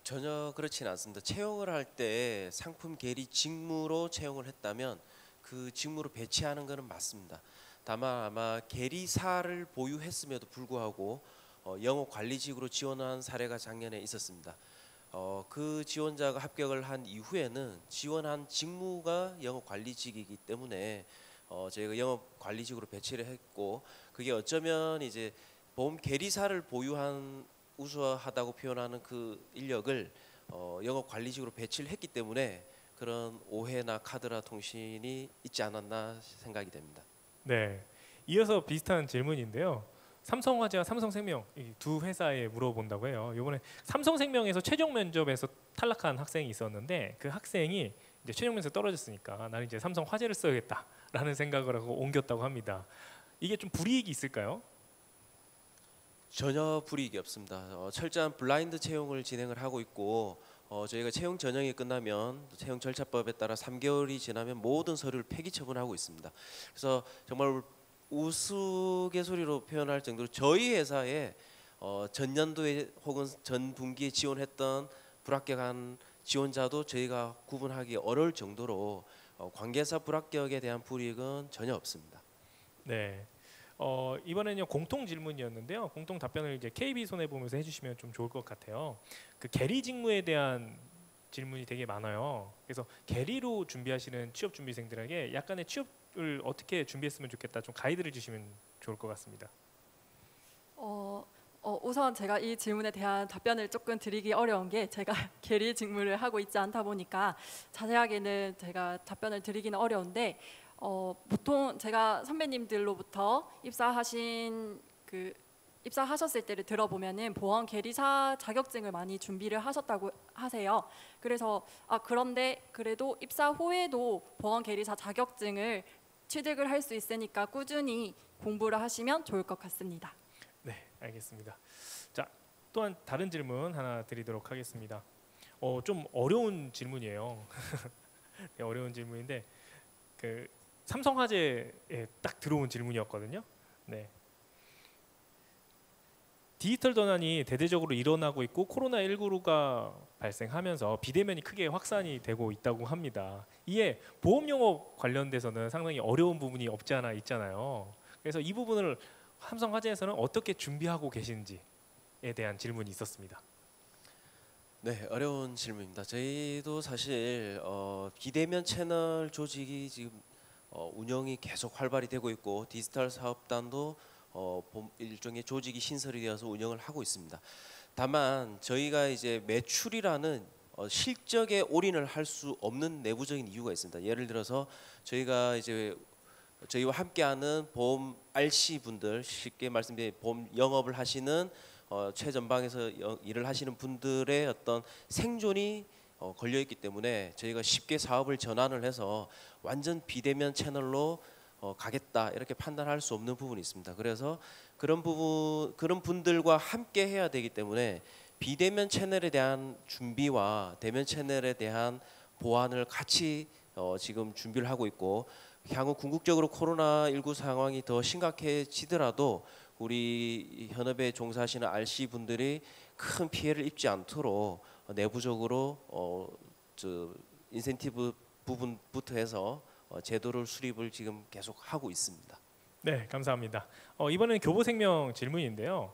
전혀 그렇지는 않습니다. 채용을 할 때 상품 계리 직무로 채용을 했다면 그 직무로 배치하는 것은 맞습니다. 다만 아마 계리사를 보유했음에도 불구하고 영업관리직으로 지원한 사례가 작년에 있었습니다. 그 지원자가 합격을 한 이후에는 지원한 직무가 영업관리직이기 때문에 저희가 영업관리직으로 배치를 했고, 그게 어쩌면 이제 보험 계리사를 보유한 우수하다고 표현하는 그 인력을 영업관리직으로 배치를 했기 때문에 그런 오해나 카드라 통신이 있지 않았나 생각이 됩니다. 네, 이어서 비슷한 질문인데요. 삼성화재와 삼성생명 이 두 회사에 물어본다고 해요. 이번에 삼성생명에서 최종 면접에서 탈락한 학생이 있었는데 그 학생이 이제 최종 면접 떨어졌으니까 나는 이제 삼성화재를 써야겠다라는 생각을 하고 옮겼다고 합니다. 이게 좀 불이익이 있을까요? 전혀 불이익이 없습니다. 철저한 블라인드 채용을 진행을 하고 있고 저희가 채용 전형이 끝나면 채용 절차법에 따라 3개월이 지나면 모든 서류를 폐기 처분하고 있습니다. 그래서 정말 우스갯소리로 표현할 정도로 저희 회사에 전년도에 혹은 전 분기에 지원했던 불합격한 지원자도 저희가 구분하기 어려울 정도로 관계사 불합격에 대한 불이익은 전혀 없습니다. 네. 이번에는요 공통 질문이었는데요. 공통 답변을 이제 KB 손해보면서 해주시면 좀 좋을 것 같아요. 그 계리 직무에 대한 질문이 되게 많아요. 그래서 계리로 준비하시는 취업 준비생들에게 약간의 취업을 어떻게 준비했으면 좋겠다, 좀 가이드를 주시면 좋을 것 같습니다. 우선 제가 이 질문에 대한 답변을 조금 드리기 어려운 게 제가 계리 직무를 하고 있지 않다 보니까 자세하게는 제가 답변을 드리기는 어려운데. 보통 제가 선배님들로부터 입사하셨을 때를 들어보면은 보험 계리사 자격증을 많이 준비를 하셨다고 하세요. 그래서 그런데 그래도 입사 후에도 보험 계리사 자격증을 취득을 할 수 있으니까 꾸준히 공부를 하시면 좋을 것 같습니다. 네, 알겠습니다. 자, 또한 다른 질문 하나 드리도록 하겠습니다. 좀 어려운 질문이에요. 네, 어려운 질문인데 그 삼성화재에 딱 들어온 질문이었거든요. 네. 디지털 전환이 대대적으로 일어나고 있고 코로나19가 발생하면서 비대면이 크게 확산이 되고 있다고 합니다. 이에 보험 영업 관련돼서는 상당히 어려운 부분이 없지 않아 있잖아요. 그래서 이 부분을 삼성화재에서는 어떻게 준비하고 계신지에 대한 질문이 있었습니다. 네, 어려운 질문입니다. 저희도 사실 비대면 채널 조직이 지금 운영이 계속 활발히 되고 있고 디지털 사업단도 일종의 조직이 신설이 되어서 운영을 하고 있습니다. 다만 저희가 이제 매출이라는 실적에 올인을 할 수 없는 내부적인 이유가 있습니다. 예를 들어서 저희가 이제 저희와 함께하는 보험 RC 분들, 쉽게 말씀드리면 보험 영업을 하시는 최전방에서 일을 하시는 분들의 어떤 생존이 걸려 있기 때문에 저희가 쉽게 사업을 전환을 해서 완전 비대면 채널로 가겠다 이렇게 판단할 수 없는 부분이 있습니다. 그래서 그런 분들과 함께 해야 되기 때문에 비대면 채널에 대한 준비와 대면 채널에 대한 보완을 같이 지금 준비를 하고 있고, 향후 궁극적으로 코로나19 상황이 더 심각해지더라도 우리 현업에 종사하시는 RC 분들이 큰 피해를 입지 않도록 내부적으로 인센티브 부분부터 해서 제도를 수립을 지금 계속 하고 있습니다. 네, 감사합니다. 이번에는 교보생명 질문인데요.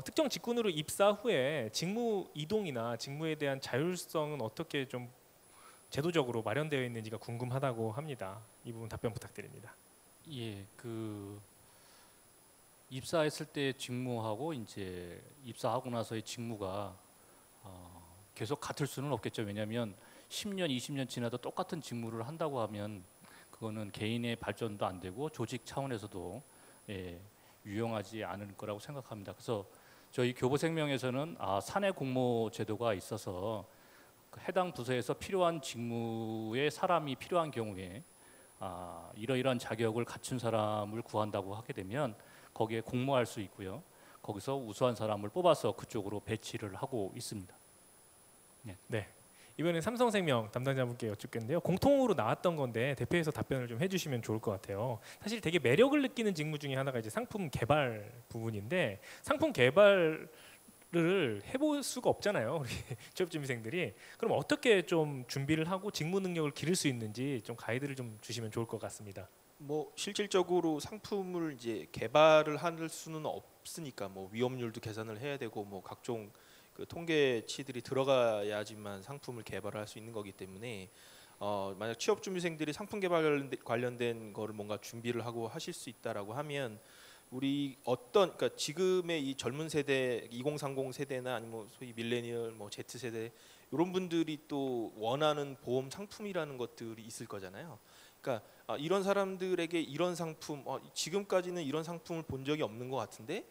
특정 직군으로 입사 후에 직무 이동이나 직무에 대한 자율성은 어떻게 좀 제도적으로 마련되어 있는지가 궁금하다고 합니다. 이 부분 답변 부탁드립니다. 예, 입사했을 때 직무하고 이제 입사하고 나서의 직무가 계속 같을 수는 없겠죠. 왜냐하면 10년, 20년 지나도 똑같은 직무를 한다고 하면 그거는 개인의 발전도 안 되고 조직 차원에서도 유용하지 않을 거라고 생각합니다. 그래서 저희 교보생명에서는 사내 공모 제도가 있어서 해당 부서에서 필요한 직무에 사람이 필요한 경우에 이러이러한 자격을 갖춘 사람을 구한다고 하게 되면 거기에 공모할 수 있고요. 거기서 우수한 사람을 뽑아서 그쪽으로 배치를 하고 있습니다. 네. 이번엔 삼성생명 담당자분께 여쭙겠는데요. 공통으로 나왔던 건데 대표에서 답변을 좀 해주시면 좋을 것 같아요. 사실 되게 매력을 느끼는 직무 중에 하나가 이제 상품 개발 부분인데 상품 개발을 해볼 수가 없잖아요. 우리 취업준비생들이. 그럼 어떻게 좀 준비를 하고 직무 능력을 기를 수 있는지 좀 가이드를 좀 주시면 좋을 것 같습니다. 뭐 실질적으로 상품을 이제 개발을 할 수는 없으니까 뭐 위험률도 계산을 해야 되고 뭐 각종 그 통계치들이 들어가야지만 상품을 개발할 수 있는 거기 때문에 만약 취업준비생들이 상품 개발 관련된 거를 뭔가 준비를 하고 하실 수 있다라고 하면 우리 그러니까 지금의 이 젊은 세대 2030 세대나 아니면 소위 밀레니얼 뭐 Z 세대 이런 분들이 또 원하는 보험 상품이라는 것들이 있을 거잖아요. 그러니까 이런 사람들에게 이런 상품 지금까지는 이런 상품을 본 적이 없는 것 같은데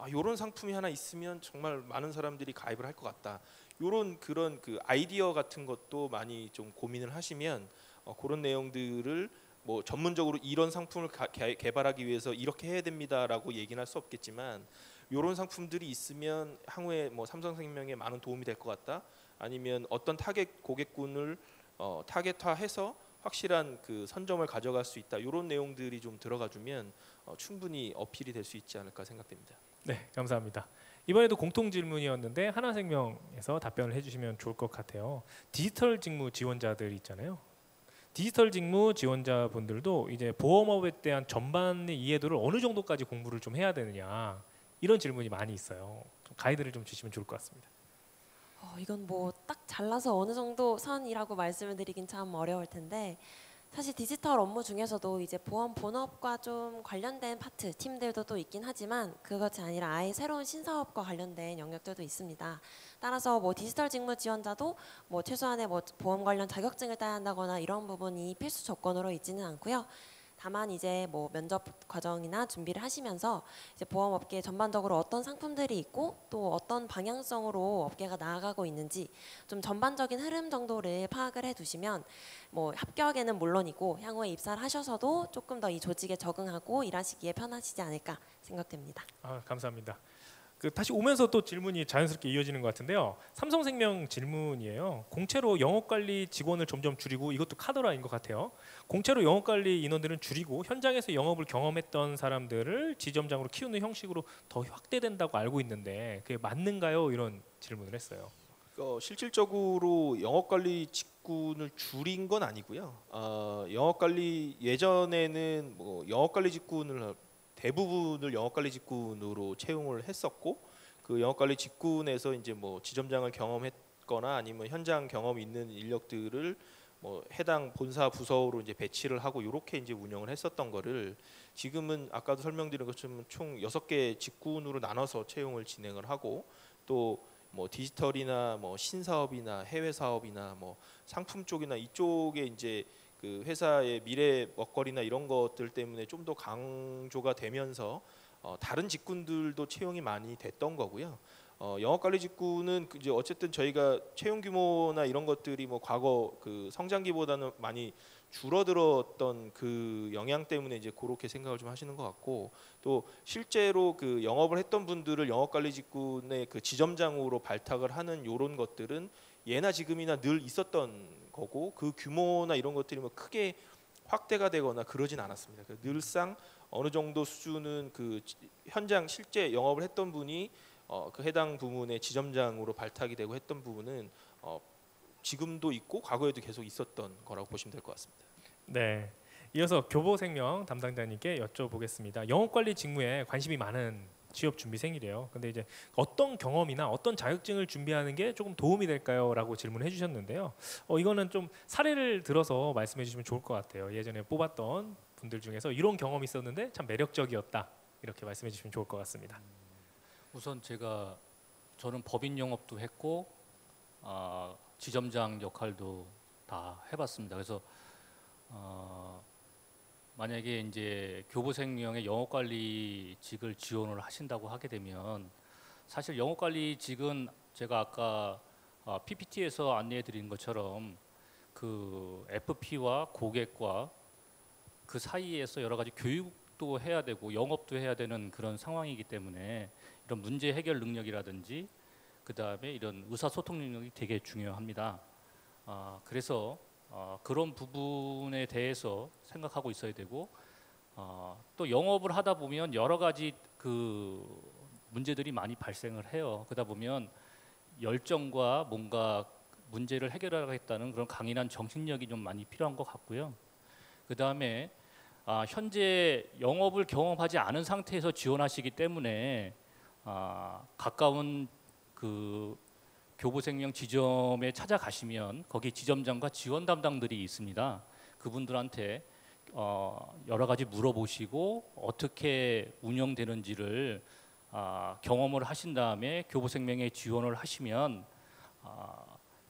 이런 상품이 하나 있으면 정말 많은 사람들이 가입을 할 것 같다. 이런 그런 그 아이디어 같은 것도 많이 좀 고민을 하시면 그런 내용들을 뭐 전문적으로 이런 상품을 개발하기 위해서 이렇게 해야 됩니다라고 얘기는 할 수 없겠지만 이런 상품들이 있으면 향후에 뭐 삼성생명에 많은 도움이 될 것 같다. 아니면 어떤 타겟 고객군을 타겟화해서 확실한 그 선점을 가져갈 수 있다. 이런 내용들이 좀 들어가주면 충분히 어필이 될 수 있지 않을까 생각됩니다. 네, 감사합니다. 이번에도 공통 질문이었는데 하나생명에서 답변을 해주시면 좋을 것 같아요. 디지털 직무 지원자들 있잖아요. 디지털 직무 지원자분들도 이제 보험업에 대한 전반의 이해도를 어느 정도까지 공부를 좀 해야 되느냐 이런 질문이 많이 있어요. 좀 가이드를 좀 주시면 좋을 것 같습니다. 이건 뭐 딱 잘라서 어느 정도 선이라고 말씀을 드리긴 참 어려울 텐데 사실 디지털 업무 중에서도 이제 보험 본업과 좀 관련된 파트 팀들도 또 있긴 하지만 그것이 아니라 아예 새로운 신사업과 관련된 영역들도 있습니다. 따라서 뭐 디지털 직무 지원자도 뭐 최소한의 뭐 보험 관련 자격증을 따야 한다거나 이런 부분이 필수 조건으로 있지는 않고요. 다만 이제 뭐 면접 과정이나 준비를 하시면서 이제 보험업계 전반적으로 어떤 상품들이 있고 또 어떤 방향성으로 업계가 나아가고 있는지 좀 전반적인 흐름 정도를 파악을 해두시면 뭐 합격에는 물론이고 향후에 입사를 하셔서도 조금 더 이 조직에 적응하고 일하시기에 편하시지 않을까 생각됩니다. 감사합니다. 그 다시 오면서 또 질문이 자연스럽게 이어지는 것 같은데요. 삼성생명 질문이에요. 공채로 영업관리 직원을 점점 줄이고 이것도 카더라인 것 같아요. 공채로 영업관리 인원들은 줄이고 현장에서 영업을 경험했던 사람들을 지점장으로 키우는 형식으로 더 확대된다고 알고 있는데 그게 맞는가요? 이런 질문을 했어요. 실질적으로 영업관리 직군을 줄인 건 아니고요. 영업관리 예전에는 뭐 영업관리 직군을 대부분을 영업관리 직군으로 채용을 했었고 그 영업관리 직군에서 이제 뭐 지점장을 경험했거나 아니면 현장 경험이 있는 인력들을 뭐 해당 본사 부서로 이제 배치를 하고 이렇게 이제 운영을 했었던 거를 지금은 아까도 설명드린 것처럼 총 6개 직군으로 나눠서 채용을 진행을 하고 또 뭐 디지털이나 뭐 신사업이나 해외 사업이나 뭐 상품 쪽이나 이쪽에 이제 그 회사의 미래 먹거리나 이런 것들 때문에 좀 더 강조가 되면서 다른 직군들도 채용이 많이 됐던 거고요. 영업관리 직군은 이제 어쨌든 저희가 채용 규모나 이런 것들이 뭐 과거 그 성장기보다는 많이 줄어들었던 그 영향 때문에 이제 그렇게 생각을 좀 하시는 것 같고 또 실제로 그 영업을 했던 분들을 영업관리 직군의 그 지점장으로 발탁을 하는 이런 것들은 예나 지금이나 늘 있었던 거고 그 규모나 이런 것들이 뭐 크게 확대가 되거나 그러진 않았습니다. 늘상 어느 정도 수준은 그 현장 실제 영업을 했던 분이 그 해당 부문의 지점장으로 발탁이 되고 했던 부분은 지금도 있고 과거에도 계속 있었던 거라고 보시면 될 것 같습니다. 네. 이어서 교보생명 담당자님께 여쭤보겠습니다. 영업관리 직무에 관심이 많은 취업 준비생이래요. 근데 이제 어떤 경험이나 어떤 자격증을 준비하는 게 조금 도움이 될까요? 라고 질문해 주셨는데요. 이거는 좀 사례를 들어서 말씀해 주시면 좋을 것 같아요. 예전에 뽑았던 분들 중에서 이런 경험이 있었는데 참 매력적이었다. 이렇게 말씀해 주시면 좋을 것 같습니다. 우선 저는 법인 영업도 했고 지점장 역할도 다 해봤습니다. 그래서 만약에 이제 교보생명의 영업관리직을 지원을 하신다고 하게 되면 사실 영업관리직은 제가 아까 PPT에서 안내해드린 것처럼 그 FP와 고객과 그 사이에서 여러 가지 교육도 해야 되고 영업도 해야 되는 그런 상황이기 때문에 이런 문제 해결 능력이라든지 그 다음에 이런 의사소통 능력이 되게 중요합니다. 그래서 그런 부분에 대해서 생각하고 있어야 되고 또 영업을 하다 보면 여러 가지 그 문제들이 많이 발생을 해요. 그러다 보면 열정과 뭔가 문제를 해결하겠다는 그런 강인한 정신력이 좀 많이 필요한 것 같고요. 그 다음에 현재 영업을 경험하지 않은 상태에서 지원하시기 때문에 가까운 그 교보생명 지점에 찾아가시면 거기 지점장과 지원 담당들이 있습니다. 그분들한테 여러 가지 물어보시고 어떻게 운영되는지를 경험을 하신 다음에 교보생명에 지원을 하시면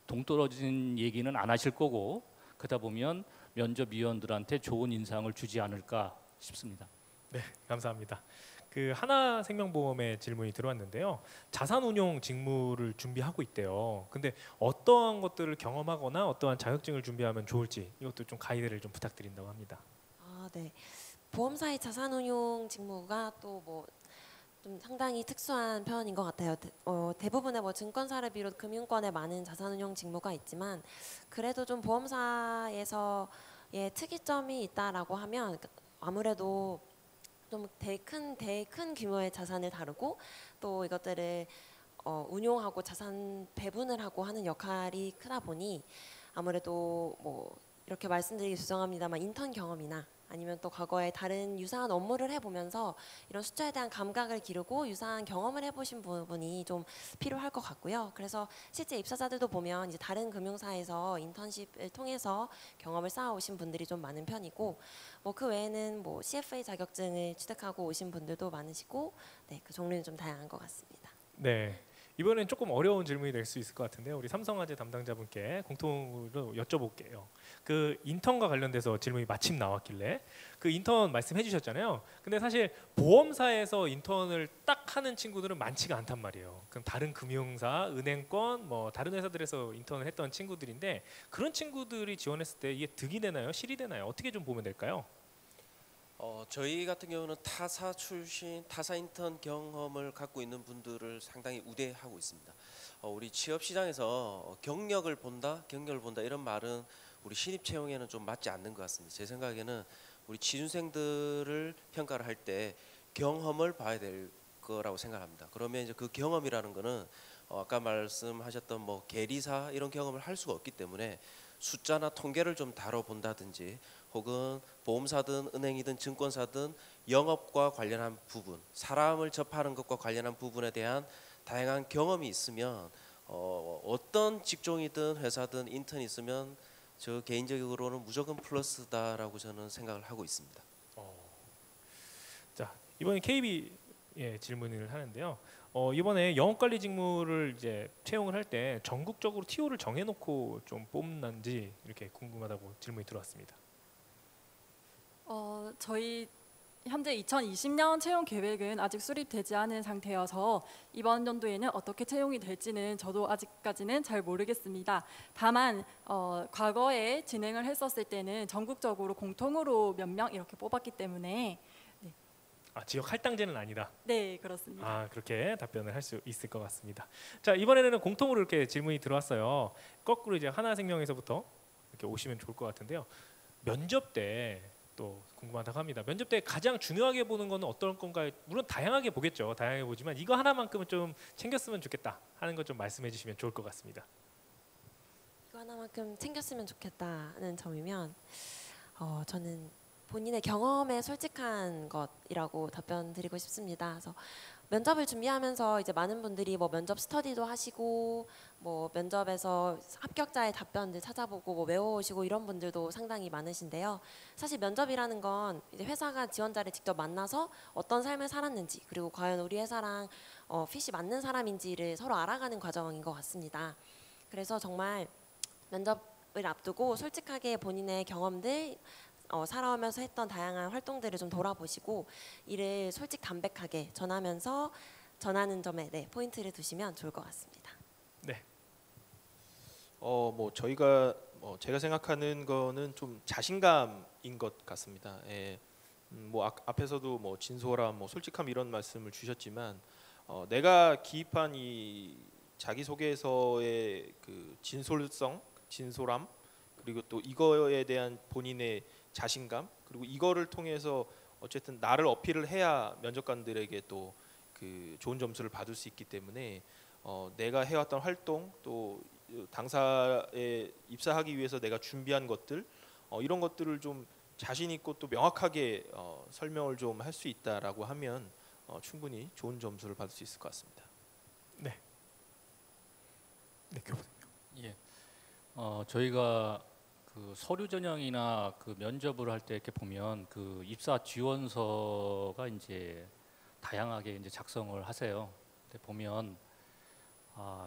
동떨어진 얘기는 안 하실 거고 그러다 보면 면접위원들한테 좋은 인상을 주지 않을까 싶습니다. 네, 감사합니다. 그 하나생명보험의 질문이 들어왔는데요. 자산운용 직무를 준비하고 있대요. 근데 어떠한 것들을 경험하거나 어떠한 자격증을 준비하면 좋을지 이것도 좀 가이드를 좀 부탁드린다고 합니다. 네. 보험사의 자산운용 직무가 또 뭐 좀 상당히 특수한 편인 것 같아요. 대부분의 뭐 증권사를 비롯 금융권에 많은 자산운용 직무가 있지만 그래도 좀 보험사에서의 특이점이 있다라고 하면 아무래도 좀 큰 규모의 자산을 다루고 또 이것들을 운용하고 자산 배분을 하고 하는 역할이 크다 보니 아무래도 뭐 이렇게 말씀드리기 죄송합니다만 인턴 경험이나 아니면 또 과거에 다른 유사한 업무를 해보면서 이런 숫자에 대한 감각을 기르고 유사한 경험을 해보신 부분이 좀 필요할 것 같고요. 그래서 실제 입사자들도 보면 이제 다른 금융사에서 인턴십을 통해서 경험을 쌓아오신 분들이 좀 많은 편이고 뭐 그 외에는 뭐 CFA 자격증을 취득하고 오신 분들도 많으시고 네, 그 종류는 좀 다양한 것 같습니다. 네. 이번엔 조금 어려운 질문이 될 수 있을 것 같은데요. 우리 삼성화재 담당자분께 공통으로 여쭤볼게요. 그 인턴과 관련돼서 질문이 마침 나왔길래 그 인턴 말씀해 주셨잖아요. 근데 사실 보험사에서 인턴을 딱 하는 친구들은 많지가 않단 말이에요. 그럼 다른 금융사, 은행권, 뭐 다른 회사들에서 인턴을 했던 친구들인데 그런 친구들이 지원했을 때 이게 득이 되나요? 실이 되나요? 어떻게 좀 보면 될까요? 저희 같은 경우는 타사 출신, 타사 인턴 경험을 갖고 있는 분들을 상당히 우대하고 있습니다. 우리 취업 시장에서 경력을 본다 이런 말은 우리 신입 채용에는 좀 맞지 않는 것 같습니다. 제 생각에는 우리 취준생들을 평가를 할 때 경험을 봐야 될 거라고 생각합니다. 그러면 이제 그 경험이라는 거는 아까 말씀하셨던 뭐 계리사 이런 경험을 할 수가 없기 때문에 숫자나 통계를 좀 다뤄본다든지 혹은 보험사든 은행이든 증권사든 영업과 관련한 부분, 사람을 접하는 것과 관련한 부분에 대한 다양한 경험이 있으면 어떤 직종이든 회사든 인턴이 있으면 저 개인적으로는 무조건 플러스다라고 저는 생각을 하고 있습니다. 자, 이번에 KB 질문을 하는데요. 이번에 영업관리 직무를 이제 채용을 할 때 전국적으로 TO를 정해놓고 좀 뽑는지 이렇게 궁금하다고 질문이 들어왔습니다. 저희 현재 2020년 채용 계획은 아직 수립되지 않은 상태여서 이번 연도에는 어떻게 채용이 될지는 저도 아직까지는 잘 모르겠습니다. 다만 과거에 진행을 했었을 때는 전국적으로 공통으로 몇 명 이렇게 뽑았기 때문에 지역 할당제는 아니다. 네, 그렇습니다. 그렇게 답변을 할 수 있을 것 같습니다. 자, 이번에는 공통으로 이렇게 질문이 들어왔어요. 거꾸로 이제 하나생명에서부터 이렇게 오시면 좋을 것 같은데요. 면접 때 또 궁금하다고 합니다. 면접 때 가장 중요하게 보는 거는 어떤 건가요? 물론 다양하게 보겠죠. 다양하게 보지만 이거 하나만큼은 좀 챙겼으면 좋겠다 하는 것 좀 말씀해 주시면 좋을 것 같습니다. 이거 하나만큼 챙겼으면 좋겠다는 점이면 저는 본인의 경험에 솔직한 것이라고 답변 드리고 싶습니다. 그래서 면접을 준비하면서 이제 많은 분들이 뭐 면접 스터디도 하시고 뭐 면접에서 합격자의 답변들 찾아보고 뭐 외워오시고 이런 분들도 상당히 많으신데요. 사실 면접이라는 건 이제 회사가 지원자를 직접 만나서 어떤 삶을 살았는지 그리고 과연 우리 회사랑 핏이 맞는 사람인지를 서로 알아가는 과정인 것 같습니다. 그래서 정말 면접을 앞두고 솔직하게 본인의 경험들 살아오면서 했던 다양한 활동들을 좀 돌아보시고 이를 솔직 담백하게 전하면서 전하는 점에 포인트를 두시면 좋을 것 같습니다. 네. 뭐 저희가 제가 생각하는 거는 좀 자신감인 것 같습니다. 예. 뭐 앞에서도 뭐 진솔함, 뭐 솔직함 이런 말씀을 주셨지만 내가 기입한 이 자기소개서의 그 진솔성, 진솔함 그리고 또 이거에 대한 본인의 자신감 그리고 이거를 통해서 어쨌든 나를 어필을 해야 면접관들에게 또 그 좋은 점수를 받을 수 있기 때문에 내가 해왔던 활동 또 당사에 입사하기 위해서 내가 준비한 것들 이런 것들을 좀 자신 있고 또 명확하게 설명을 좀 할 수 있다라고 하면 충분히 좋은 점수를 받을 수 있을 것 같습니다. 네, 교수님. 예. 저희가 그 서류 전형이나 그 면접을 할 때 이렇게 보면 그 입사 지원서가 이제 다양하게 이제 작성을 하세요. 근데 보면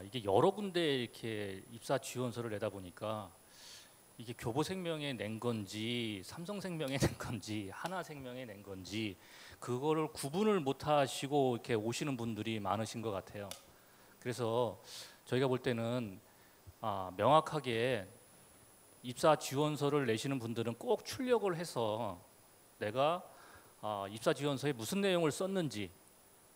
이게 여러 군데 이렇게 입사 지원서를 내다 보니까 이게 교보생명에 낸 건지 삼성생명에 낸 건지 하나생명에 낸 건지 그거를 구분을 못 하시고 이렇게 오시는 분들이 많으신 것 같아요. 그래서 저희가 볼 때는 명확하게 입사 지원서를 내시는 분들은 꼭 출력을 해서 내가 입사 지원서에 무슨 내용을 썼는지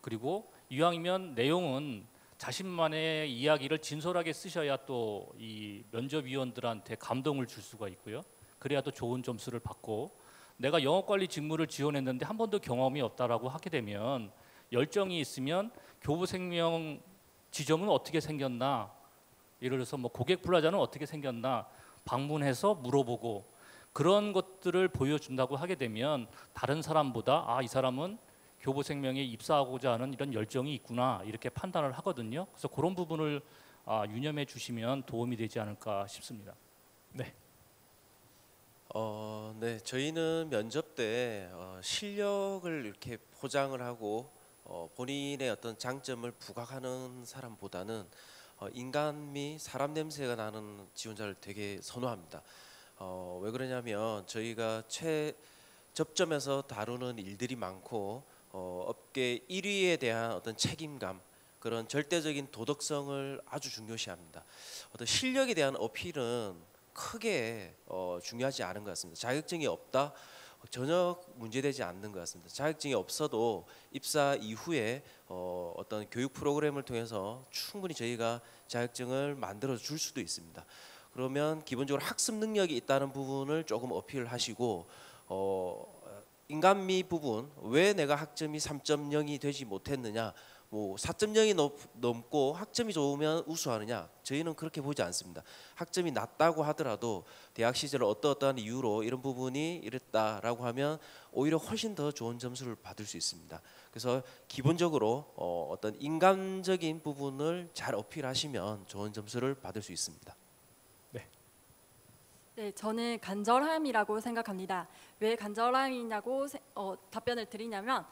그리고 이왕이면 내용은 자신만의 이야기를 진솔하게 쓰셔야 또 이 면접위원들한테 감동을 줄 수가 있고요. 그래야 또 좋은 점수를 받고 내가 영업관리 직무를 지원했는데 한 번도 경험이 없다라고 하게 되면 열정이 있으면 교보생명 지점은 어떻게 생겼나 예를 들어서 뭐 고객 플라자는 어떻게 생겼나 방문해서 물어보고 그런 것들을 보여준다고 하게 되면 다른 사람보다 이 사람은 교보생명에 입사하고자 하는 이런 열정이 있구나 이렇게 판단을 하거든요. 그래서 그런 부분을 유념해 주시면 도움이 되지 않을까 싶습니다. 네. 네, 저희는 면접 때 실력을 이렇게 포장을 하고 본인의 어떤 장점을 부각하는 사람보다는 인간미, 사람 냄새가 나는 지원자를 되게 선호합니다. 왜 그러냐면 저희가 접점에서 다루는 일들이 많고 업계 1위에 대한 어떤 책임감, 그런 절대적인 도덕성을 아주 중요시합니다. 어떤 실력에 대한 어필은 크게 중요하지 않은 것 같습니다. 자격증이 없다 전혀 문제되지 않는 것 같습니다. 자격증이 없어도 입사 이후에 어떤 교육 프로그램을 통해서 충분히 저희가 자격증을 만들어 줄 수도 있습니다. 그러면 기본적으로 학습 능력이 있다는 부분을 조금 어필하시고 인간미 부분, 왜 내가 학점이 3.0이 되지 못했느냐, 뭐 4.0이 넘고 학점이 좋으면 우수하느냐, 저희는 그렇게 보지 않습니다. 학점이 낮다고 하더라도 대학 시절 어떠한 이유로 이런 부분이 이랬다라고 하면 오히려 훨씬 더 좋은 점수를 받을 수 있습니다. 그래서 기본적으로 어떤 인간적인 부분을 잘 어필하시면 좋은 점수를 받을 수 있습니다. 네, 저는 간절함이라고 생각합니다. 왜 간절함이냐고 답변을 드리냐면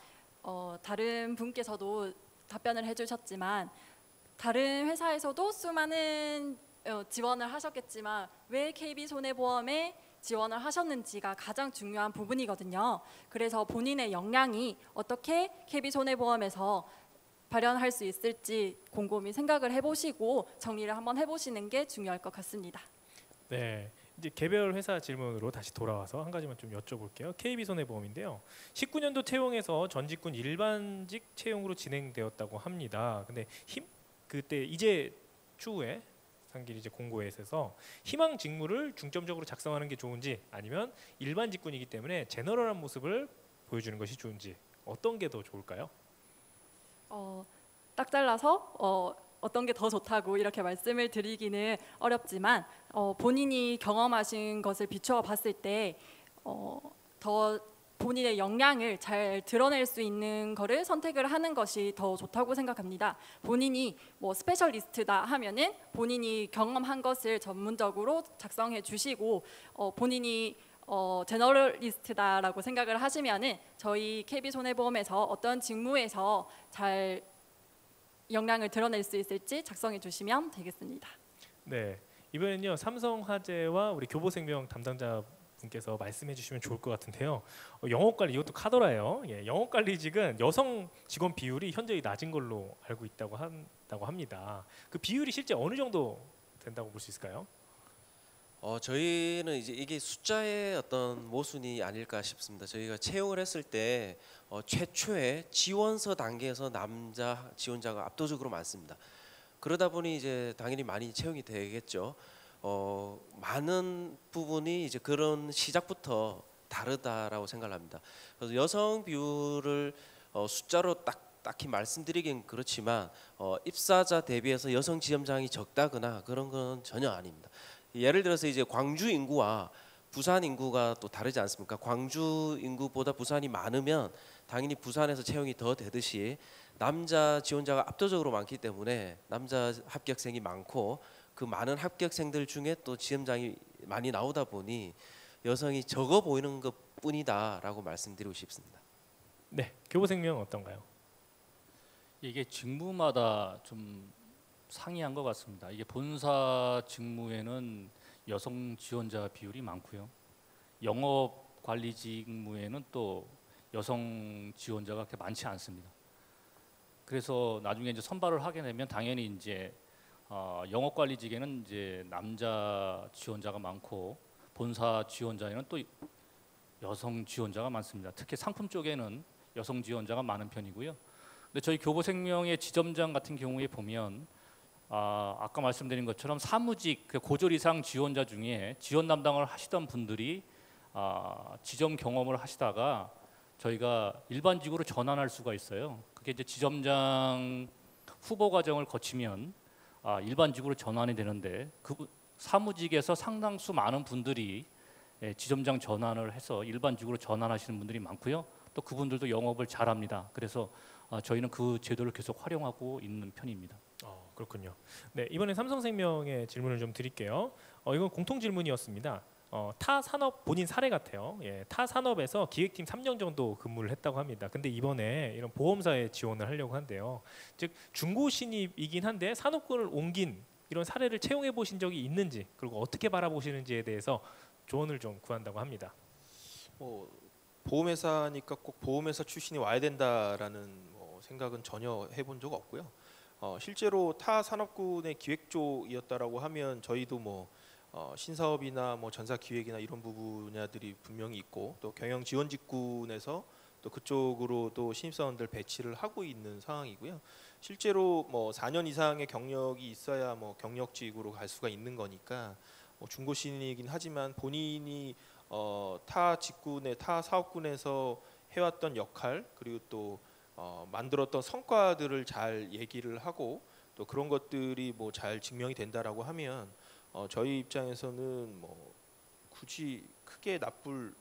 다른 분께서도 답변을 해주셨지만 다른 회사에서도 수많은 지원을 하셨겠지만 왜 KB손해보험에 지원을 하셨는지가 가장 중요한 부분이거든요. 그래서 본인의 역량이 어떻게 KB손해보험에서 발현할 수 있을지 곰곰이 생각을 해보시고 정리를 한번 해보시는 게 중요할 것 같습니다. 네. 이제 개별 회사 질문으로 다시 돌아와서 한 가지만 좀 여쭤볼게요. KB손해보험인데요. 19년도 채용에서 전직군 일반직 채용으로 진행되었다고 합니다. 근데 그때 이제 추후에 상길 이제 공고에 있어서 희망 직무를 중점적으로 작성하는 게 좋은지 아니면 일반 직군이기 때문에 제너럴한 모습을 보여주는 것이 좋은지 어떤 게 더 좋을까요? 딱 잘라서 어떤 게 더 좋다고 이렇게 말씀을 드리기는 어렵지만 본인이 경험하신 것을 비추어 봤을 때 더 본인의 역량을 잘 드러낼 수 있는 거를 선택을 하는 것이 더 좋다고 생각합니다. 본인이 뭐 스페셜리스트다 하면은 본인이 경험한 것을 전문적으로 작성해 주시고 본인이 제너럴리스트다라고 생각을 하시면은 저희 KB손해보험에서 어떤 직무에서 잘 역량을 드러낼 수 있을지 작성해 주시면 되겠습니다. 네, 이번엔요 삼성화재와 우리 교보생명 담당자분께서 말씀해 주시면 좋을 것 같은데요. 영업관리 이것도 카더라예요. 예, 영업관리직은 여성 직원 비율이 현저히 낮은 걸로 알고 있다고 합니다. 그 비율이 실제 어느 정도 된다고 볼 수 있을까요? 저희는 이제 이게 숫자의 어떤 모순이 아닐까 싶습니다. 저희가 채용을 했을 때 최초의 지원서 단계에서 남자 지원자가 압도적으로 많습니다. 그러다 보니 이제 당연히 많이 채용이 되겠죠. 많은 부분이 이제 그런 시작부터 다르다라고 생각을 합니다. 그래서 여성 비율을 숫자로 딱히 말씀드리긴 그렇지만 입사자 대비해서 여성 지점장이 적다거나 그런 건 전혀 아닙니다. 예를 들어서 이제 광주 인구와 부산 인구가 또 다르지 않습니까? 광주 인구보다 부산이 많으면 당연히 부산에서 채용이 더 되듯이 남자 지원자가 압도적으로 많기 때문에 남자 합격생이 많고 그 많은 합격생들 중에 또 지점장이 많이 나오다 보니 여성이 적어 보이는 것뿐이다라고 말씀드리고 싶습니다. 네, 교보생명 어떤가요? 이게 직무마다 좀 상이한 것 같습니다. 이게 본사 직무에는 여성 지원자 비율이 많고요. 영업 관리 직무에는 또 여성 지원자가 그렇게 많지 않습니다. 그래서 나중에 이제 선발을 하게 되면 당연히 이제 영업 관리직에는 이제 남자 지원자가 많고 본사 지원자에는 또 여성 지원자가 많습니다. 특히 상품 쪽에는 여성 지원자가 많은 편이고요. 근데 저희 교보생명의 지점장 같은 경우에 보면 아까 말씀드린 것처럼 사무직 고졸 이상 지원자 중에 지원 담당을 하시던 분들이 지점 경험을 하시다가 저희가 일반직으로 전환할 수가 있어요. 그게 이제 지점장 후보 과정을 거치면 일반직으로 전환이 되는데 그 사무직에서 상당수 많은 분들이 지점장 전환을 해서 일반직으로 전환하시는 분들이 많고요. 또 그분들도 영업을 잘합니다. 그래서 저희는 그 제도를 계속 활용하고 있는 편입니다. 그렇군요. 네, 이번에 삼성생명의 질문을 좀 드릴게요. 이건 공통 질문이었습니다. 타 산업 본인 사례 같아요. 예, 타 산업에서 기획팀 3년 정도 근무를 했다고 합니다. 근데 이번에 이런 보험사에 지원을 하려고 한대요. 즉 중고 신입이긴 한데 산업군을 옮긴 이런 사례를 채용해 보신 적이 있는지 그리고 어떻게 바라보시는지에 대해서 조언을 좀 구한다고 합니다. 보험회사니까 꼭 보험회사 출신이 와야 된다라는 생각은 전혀 해본 적 없고요. 실제로 타 산업군의 기획조이었다라고 하면 저희도 신사업이나 뭐 전사 기획이나 이런 분야들이 분명히 있고 또 경영 지원 직군에서 또 그쪽으로 또 신입사원들 배치를 하고 있는 상황이고요. 실제로 뭐 4년 이상의 경력이 있어야 뭐 경력직으로 갈 수가 있는 거니까 뭐 중고신이긴 하지만 본인이 타 직군의 타 사업군에서 해왔던 역할 그리고 또 만들었던 성과들을 잘 얘기를 하고 또 그런 것들이 뭐 잘 증명이 된다라고 하면 저희 입장에서는 뭐 굳이 크게 나쁠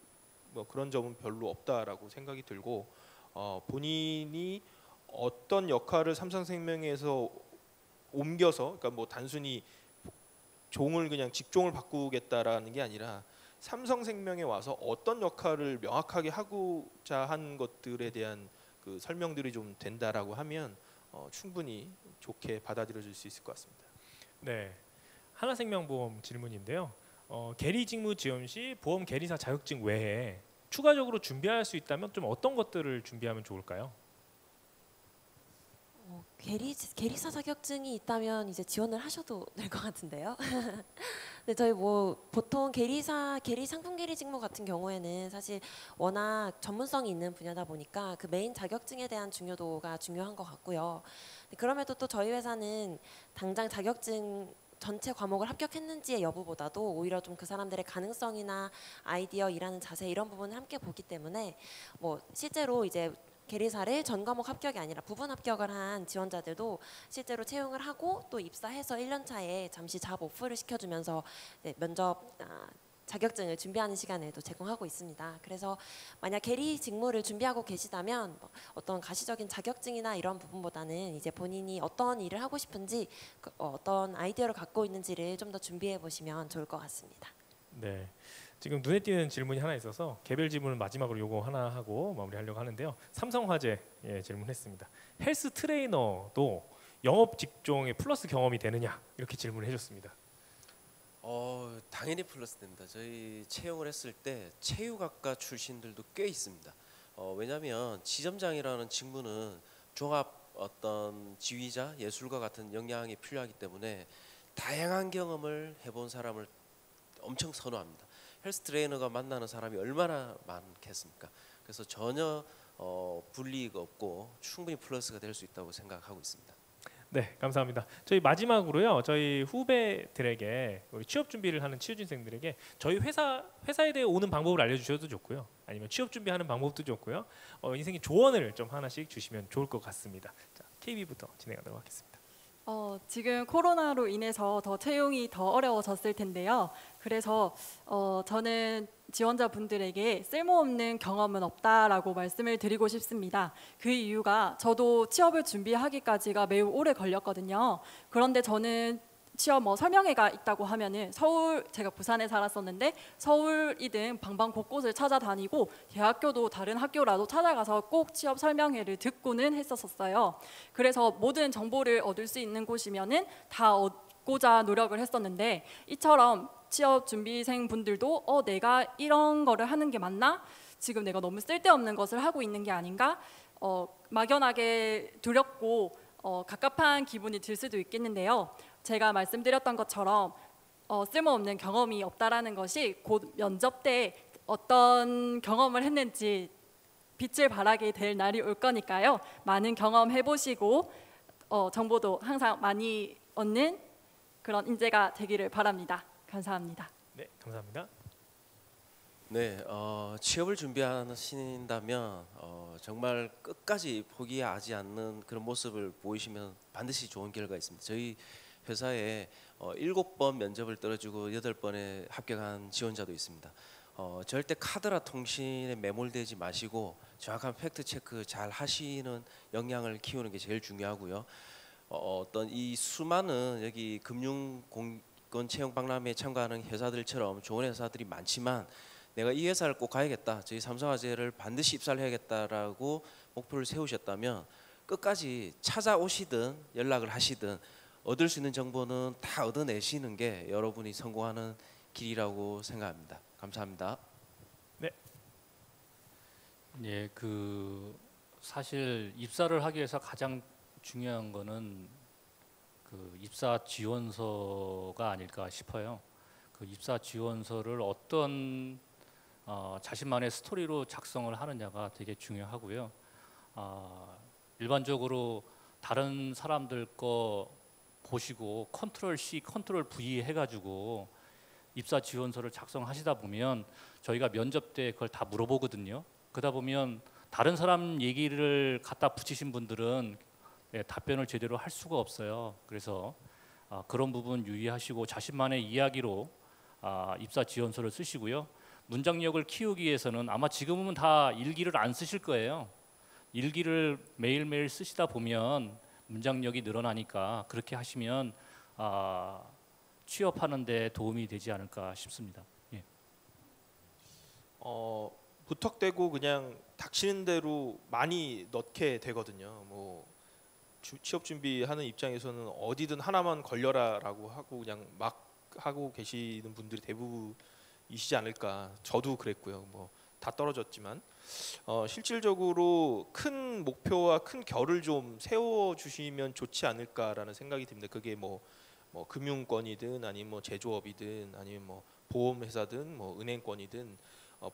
뭐 그런 점은 별로 없다라고 생각이 들고 본인이 어떤 역할을 삼성생명에서 옮겨서 그러니까 뭐 단순히 종을 그냥 직종을 바꾸겠다라는 게 아니라 삼성생명에 와서 어떤 역할을 명확하게 하고자 한 것들에 대한 그 설명들이 좀 된다라고 하면 충분히 좋게 받아들여질 수 있을 것 같습니다. 네, 하나생명보험 질문인데요. 계리 직무 지원 시 보험 계리사 자격증 외에 추가적으로 준비할 수 있다면 좀 어떤 것들을 준비하면 좋을까요? 계리사 자격증이 있다면 이제 지원을 하셔도 될 것 같은데요. 네, 저희 뭐 보통 계리 상품 계리 직무 같은 경우에는 사실 워낙 전문성이 있는 분야다 보니까 그 메인 자격증에 대한 중요도가 중요한 것 같고요. 그럼에도 또 저희 회사는 당장 자격증 전체 과목을 합격했는지의 여부보다도 오히려 좀 그 사람들의 가능성이나 아이디어, 일하는 자세 이런 부분을 함께 보기 때문에 뭐 실제로 이제 계리사를 전 과목 합격이 아니라 부분 합격을 한 지원자들도 실제로 채용을 하고 또 입사해서 1년 차에 잠시 잡 오프를 시켜주면서 면접 자격증을 준비하는 시간을 또 제공하고 있습니다. 그래서 만약 계리 직무를 준비하고 계시다면 어떤 가시적인 자격증이나 이런 부분보다는 이제 본인이 어떤 일을 하고 싶은지 어떤 아이디어를 갖고 있는지를 좀 더 준비해 보시면 좋을 것 같습니다. 네, 지금 눈에 띄는 질문이 하나 있어서 개별 질문을 마지막으로 요거 하나 하고 마무리하려고 하는데요. 삼성화재 질문했습니다. 헬스 트레이너도 영업 직종에 플러스 경험이 되느냐 이렇게 질문을 해줬습니다. 당연히 플러스 됩니다. 저희 채용을 했을 때 체육학과 출신들도 꽤 있습니다. 왜냐하면 지점장이라는 직무는 종합 어떤 지휘자, 예술가 같은 역량이 필요하기 때문에 다양한 경험을 해본 사람을 엄청 선호합니다. 헬스 트레이너가 만나는 사람이 얼마나 많겠습니까? 그래서 전혀 불이익 없고 충분히 플러스가 될 수 있다고 생각하고 있습니다. 네, 감사합니다. 저희 마지막으로요. 저희 후배들에게 우리 취업 준비를 하는 취준생들에게 저희 회사에 대해 오는 방법을 알려주셔도 좋고요. 아니면 취업 준비하는 방법도 좋고요. 인생의 조언을 좀 하나씩 주시면 좋을 것 같습니다. 자, KB부터 진행하도록 하겠습니다. 지금 코로나로 인해서 더 채용이 더 어려워졌을 텐데요. 그래서 저는 지원자분들에게 쓸모없는 경험은 없다라고 말씀을 드리고 싶습니다. 그 이유가 저도 취업을 준비하기까지가 매우 오래 걸렸거든요. 그런데 저는 취업 설명회가 있다고 하면은 제가 부산에 살았었는데 서울이든 방방 곳곳을 찾아다니고 대학교도 다른 학교라도 찾아가서 꼭 취업 설명회를 듣고는 했었어요. 그래서 모든 정보를 얻을 수 있는 곳이면은 다 얻고자 노력을 했었는데 이처럼 취업 준비생 분들도 내가 이런 거를 하는 게 맞나? 지금 내가 너무 쓸데없는 것을 하고 있는 게 아닌가? 막연하게 두렵고 갑갑한 기분이 들 수도 있겠는데요. 제가 말씀드렸던 것처럼 쓸모없는 경험이 없다라는 것이 곧 면접 때 어떤 경험을 했는지 빛을 발하게 될 날이 올 거니까요. 많은 경험해 보시고 정보도 항상 많이 얻는 그런 인재가 되기를 바랍니다. 감사합니다. 네, 감사합니다. 네, 취업을 준비하신다면 정말 끝까지 포기하지 않는 그런 모습을 보이시면 반드시 좋은 결과가 있습니다. 저희 회사에 7번 면접을 떨어지고 8번에 합격한 지원자도 있습니다. 절대 카드라 통신에 매몰되지 마시고 정확한 팩트 체크 잘 하시는 역량을 키우는 게 제일 중요하고요. 어떤 이 수많은 여기 금융공권 채용 박람회에 참가하는 회사들처럼 좋은 회사들이 많지만 내가 이 회사를 꼭 가야겠다, 저희 삼성화재를 반드시 입사를 해야겠다라고 목표를 세우셨다면 끝까지 찾아오시든 연락을 하시든 얻을 수 있는 정보는 다 얻어내시는 게 여러분이 성공하는 길이라고 생각합니다. 감사합니다. 네. 예, 사실 입사를 하기 위해서 가장 중요한 거는 그 입사 지원서가 아닐까 싶어요. 그 입사 지원서를 어떤 자신만의 스토리로 작성을 하느냐가 되게 중요하고요. 일반적으로 다른 사람들 거 보시고 컨트롤 C, 컨트롤 V 해가지고 입사 지원서를 작성하시다 보면 저희가 면접 때 그걸 다 물어보거든요. 그러다 보면 다른 사람 얘기를 갖다 붙이신 분들은 답변을 제대로 할 수가 없어요. 그래서 그런 부분 유의하시고 자신만의 이야기로 입사 지원서를 쓰시고요. 문장력을 키우기 위해서는 아마 지금은 다 일기를 안 쓰실 거예요. 일기를 매일매일 쓰시다 보면 문장력이 늘어나니까 그렇게 하시면 취업하는 데 도움이 되지 않을까 싶습니다. 예. 부탁되고 그냥 닥치는 대로 많이 넣게 되거든요. 뭐 취업 준비하는 입장에서는 어디든 하나만 걸려라라고 하고 그냥 막 하고 계시는 분들이 대부분이시지 않을까. 저도 그랬고요. 뭐 다 떨어졌지만 실질적으로 큰 목표와 큰 결을 좀 세워 주시면 좋지 않을까라는 생각이 듭니다. 그게 뭐 금융권이든 아니면 뭐 제조업이든 아니면 뭐 보험회사든 뭐 은행권이든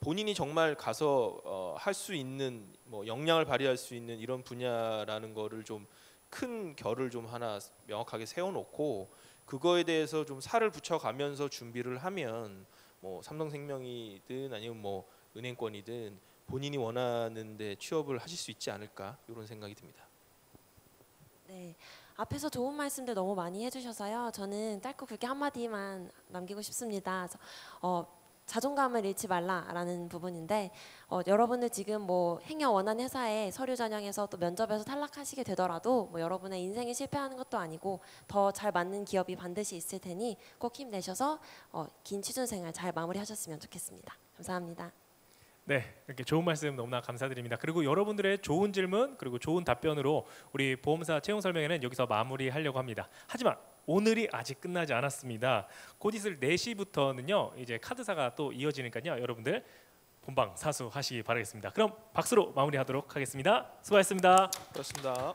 본인이 정말 가서 할 수 있는 뭐 역량을 발휘할 수 있는 이런 분야라는 거를 좀 큰 결을 좀 하나 명확하게 세워놓고 그거에 대해서 좀 살을 붙여가면서 준비를 하면 뭐 삼성생명이든 아니면 뭐 은행권이든 본인이 원하는데 취업을 하실 수 있지 않을까 이런 생각이 듭니다. 네, 앞에서 좋은 말씀들 너무 많이 해주셔서요. 저는 짧고 굵게 한마디만 남기고 싶습니다. 자존감을 잃지 말라라는 부분인데 여러분들 지금 뭐 행여 원하는 회사에 서류 전형에서 또 면접에서 탈락하시게 되더라도 뭐 여러분의 인생이 실패하는 것도 아니고 더 잘 맞는 기업이 반드시 있을 테니 꼭 힘내셔서 긴 취준 생활 잘 마무리하셨으면 좋겠습니다. 감사합니다. 네, 이렇게 좋은 말씀 너무나 감사드립니다. 그리고 여러분들의 좋은 질문 그리고 좋은 답변으로 우리 보험사 채용 설명회는 여기서 마무리하려고 합니다. 하지만 오늘이 아직 끝나지 않았습니다. 곧 있을 4시부터는요 이제 카드사가 또 이어지니까요 여러분들 본방 사수하시기 바라겠습니다. 그럼 박수로 마무리하도록 하겠습니다. 수고하셨습니다. 그렇습니다.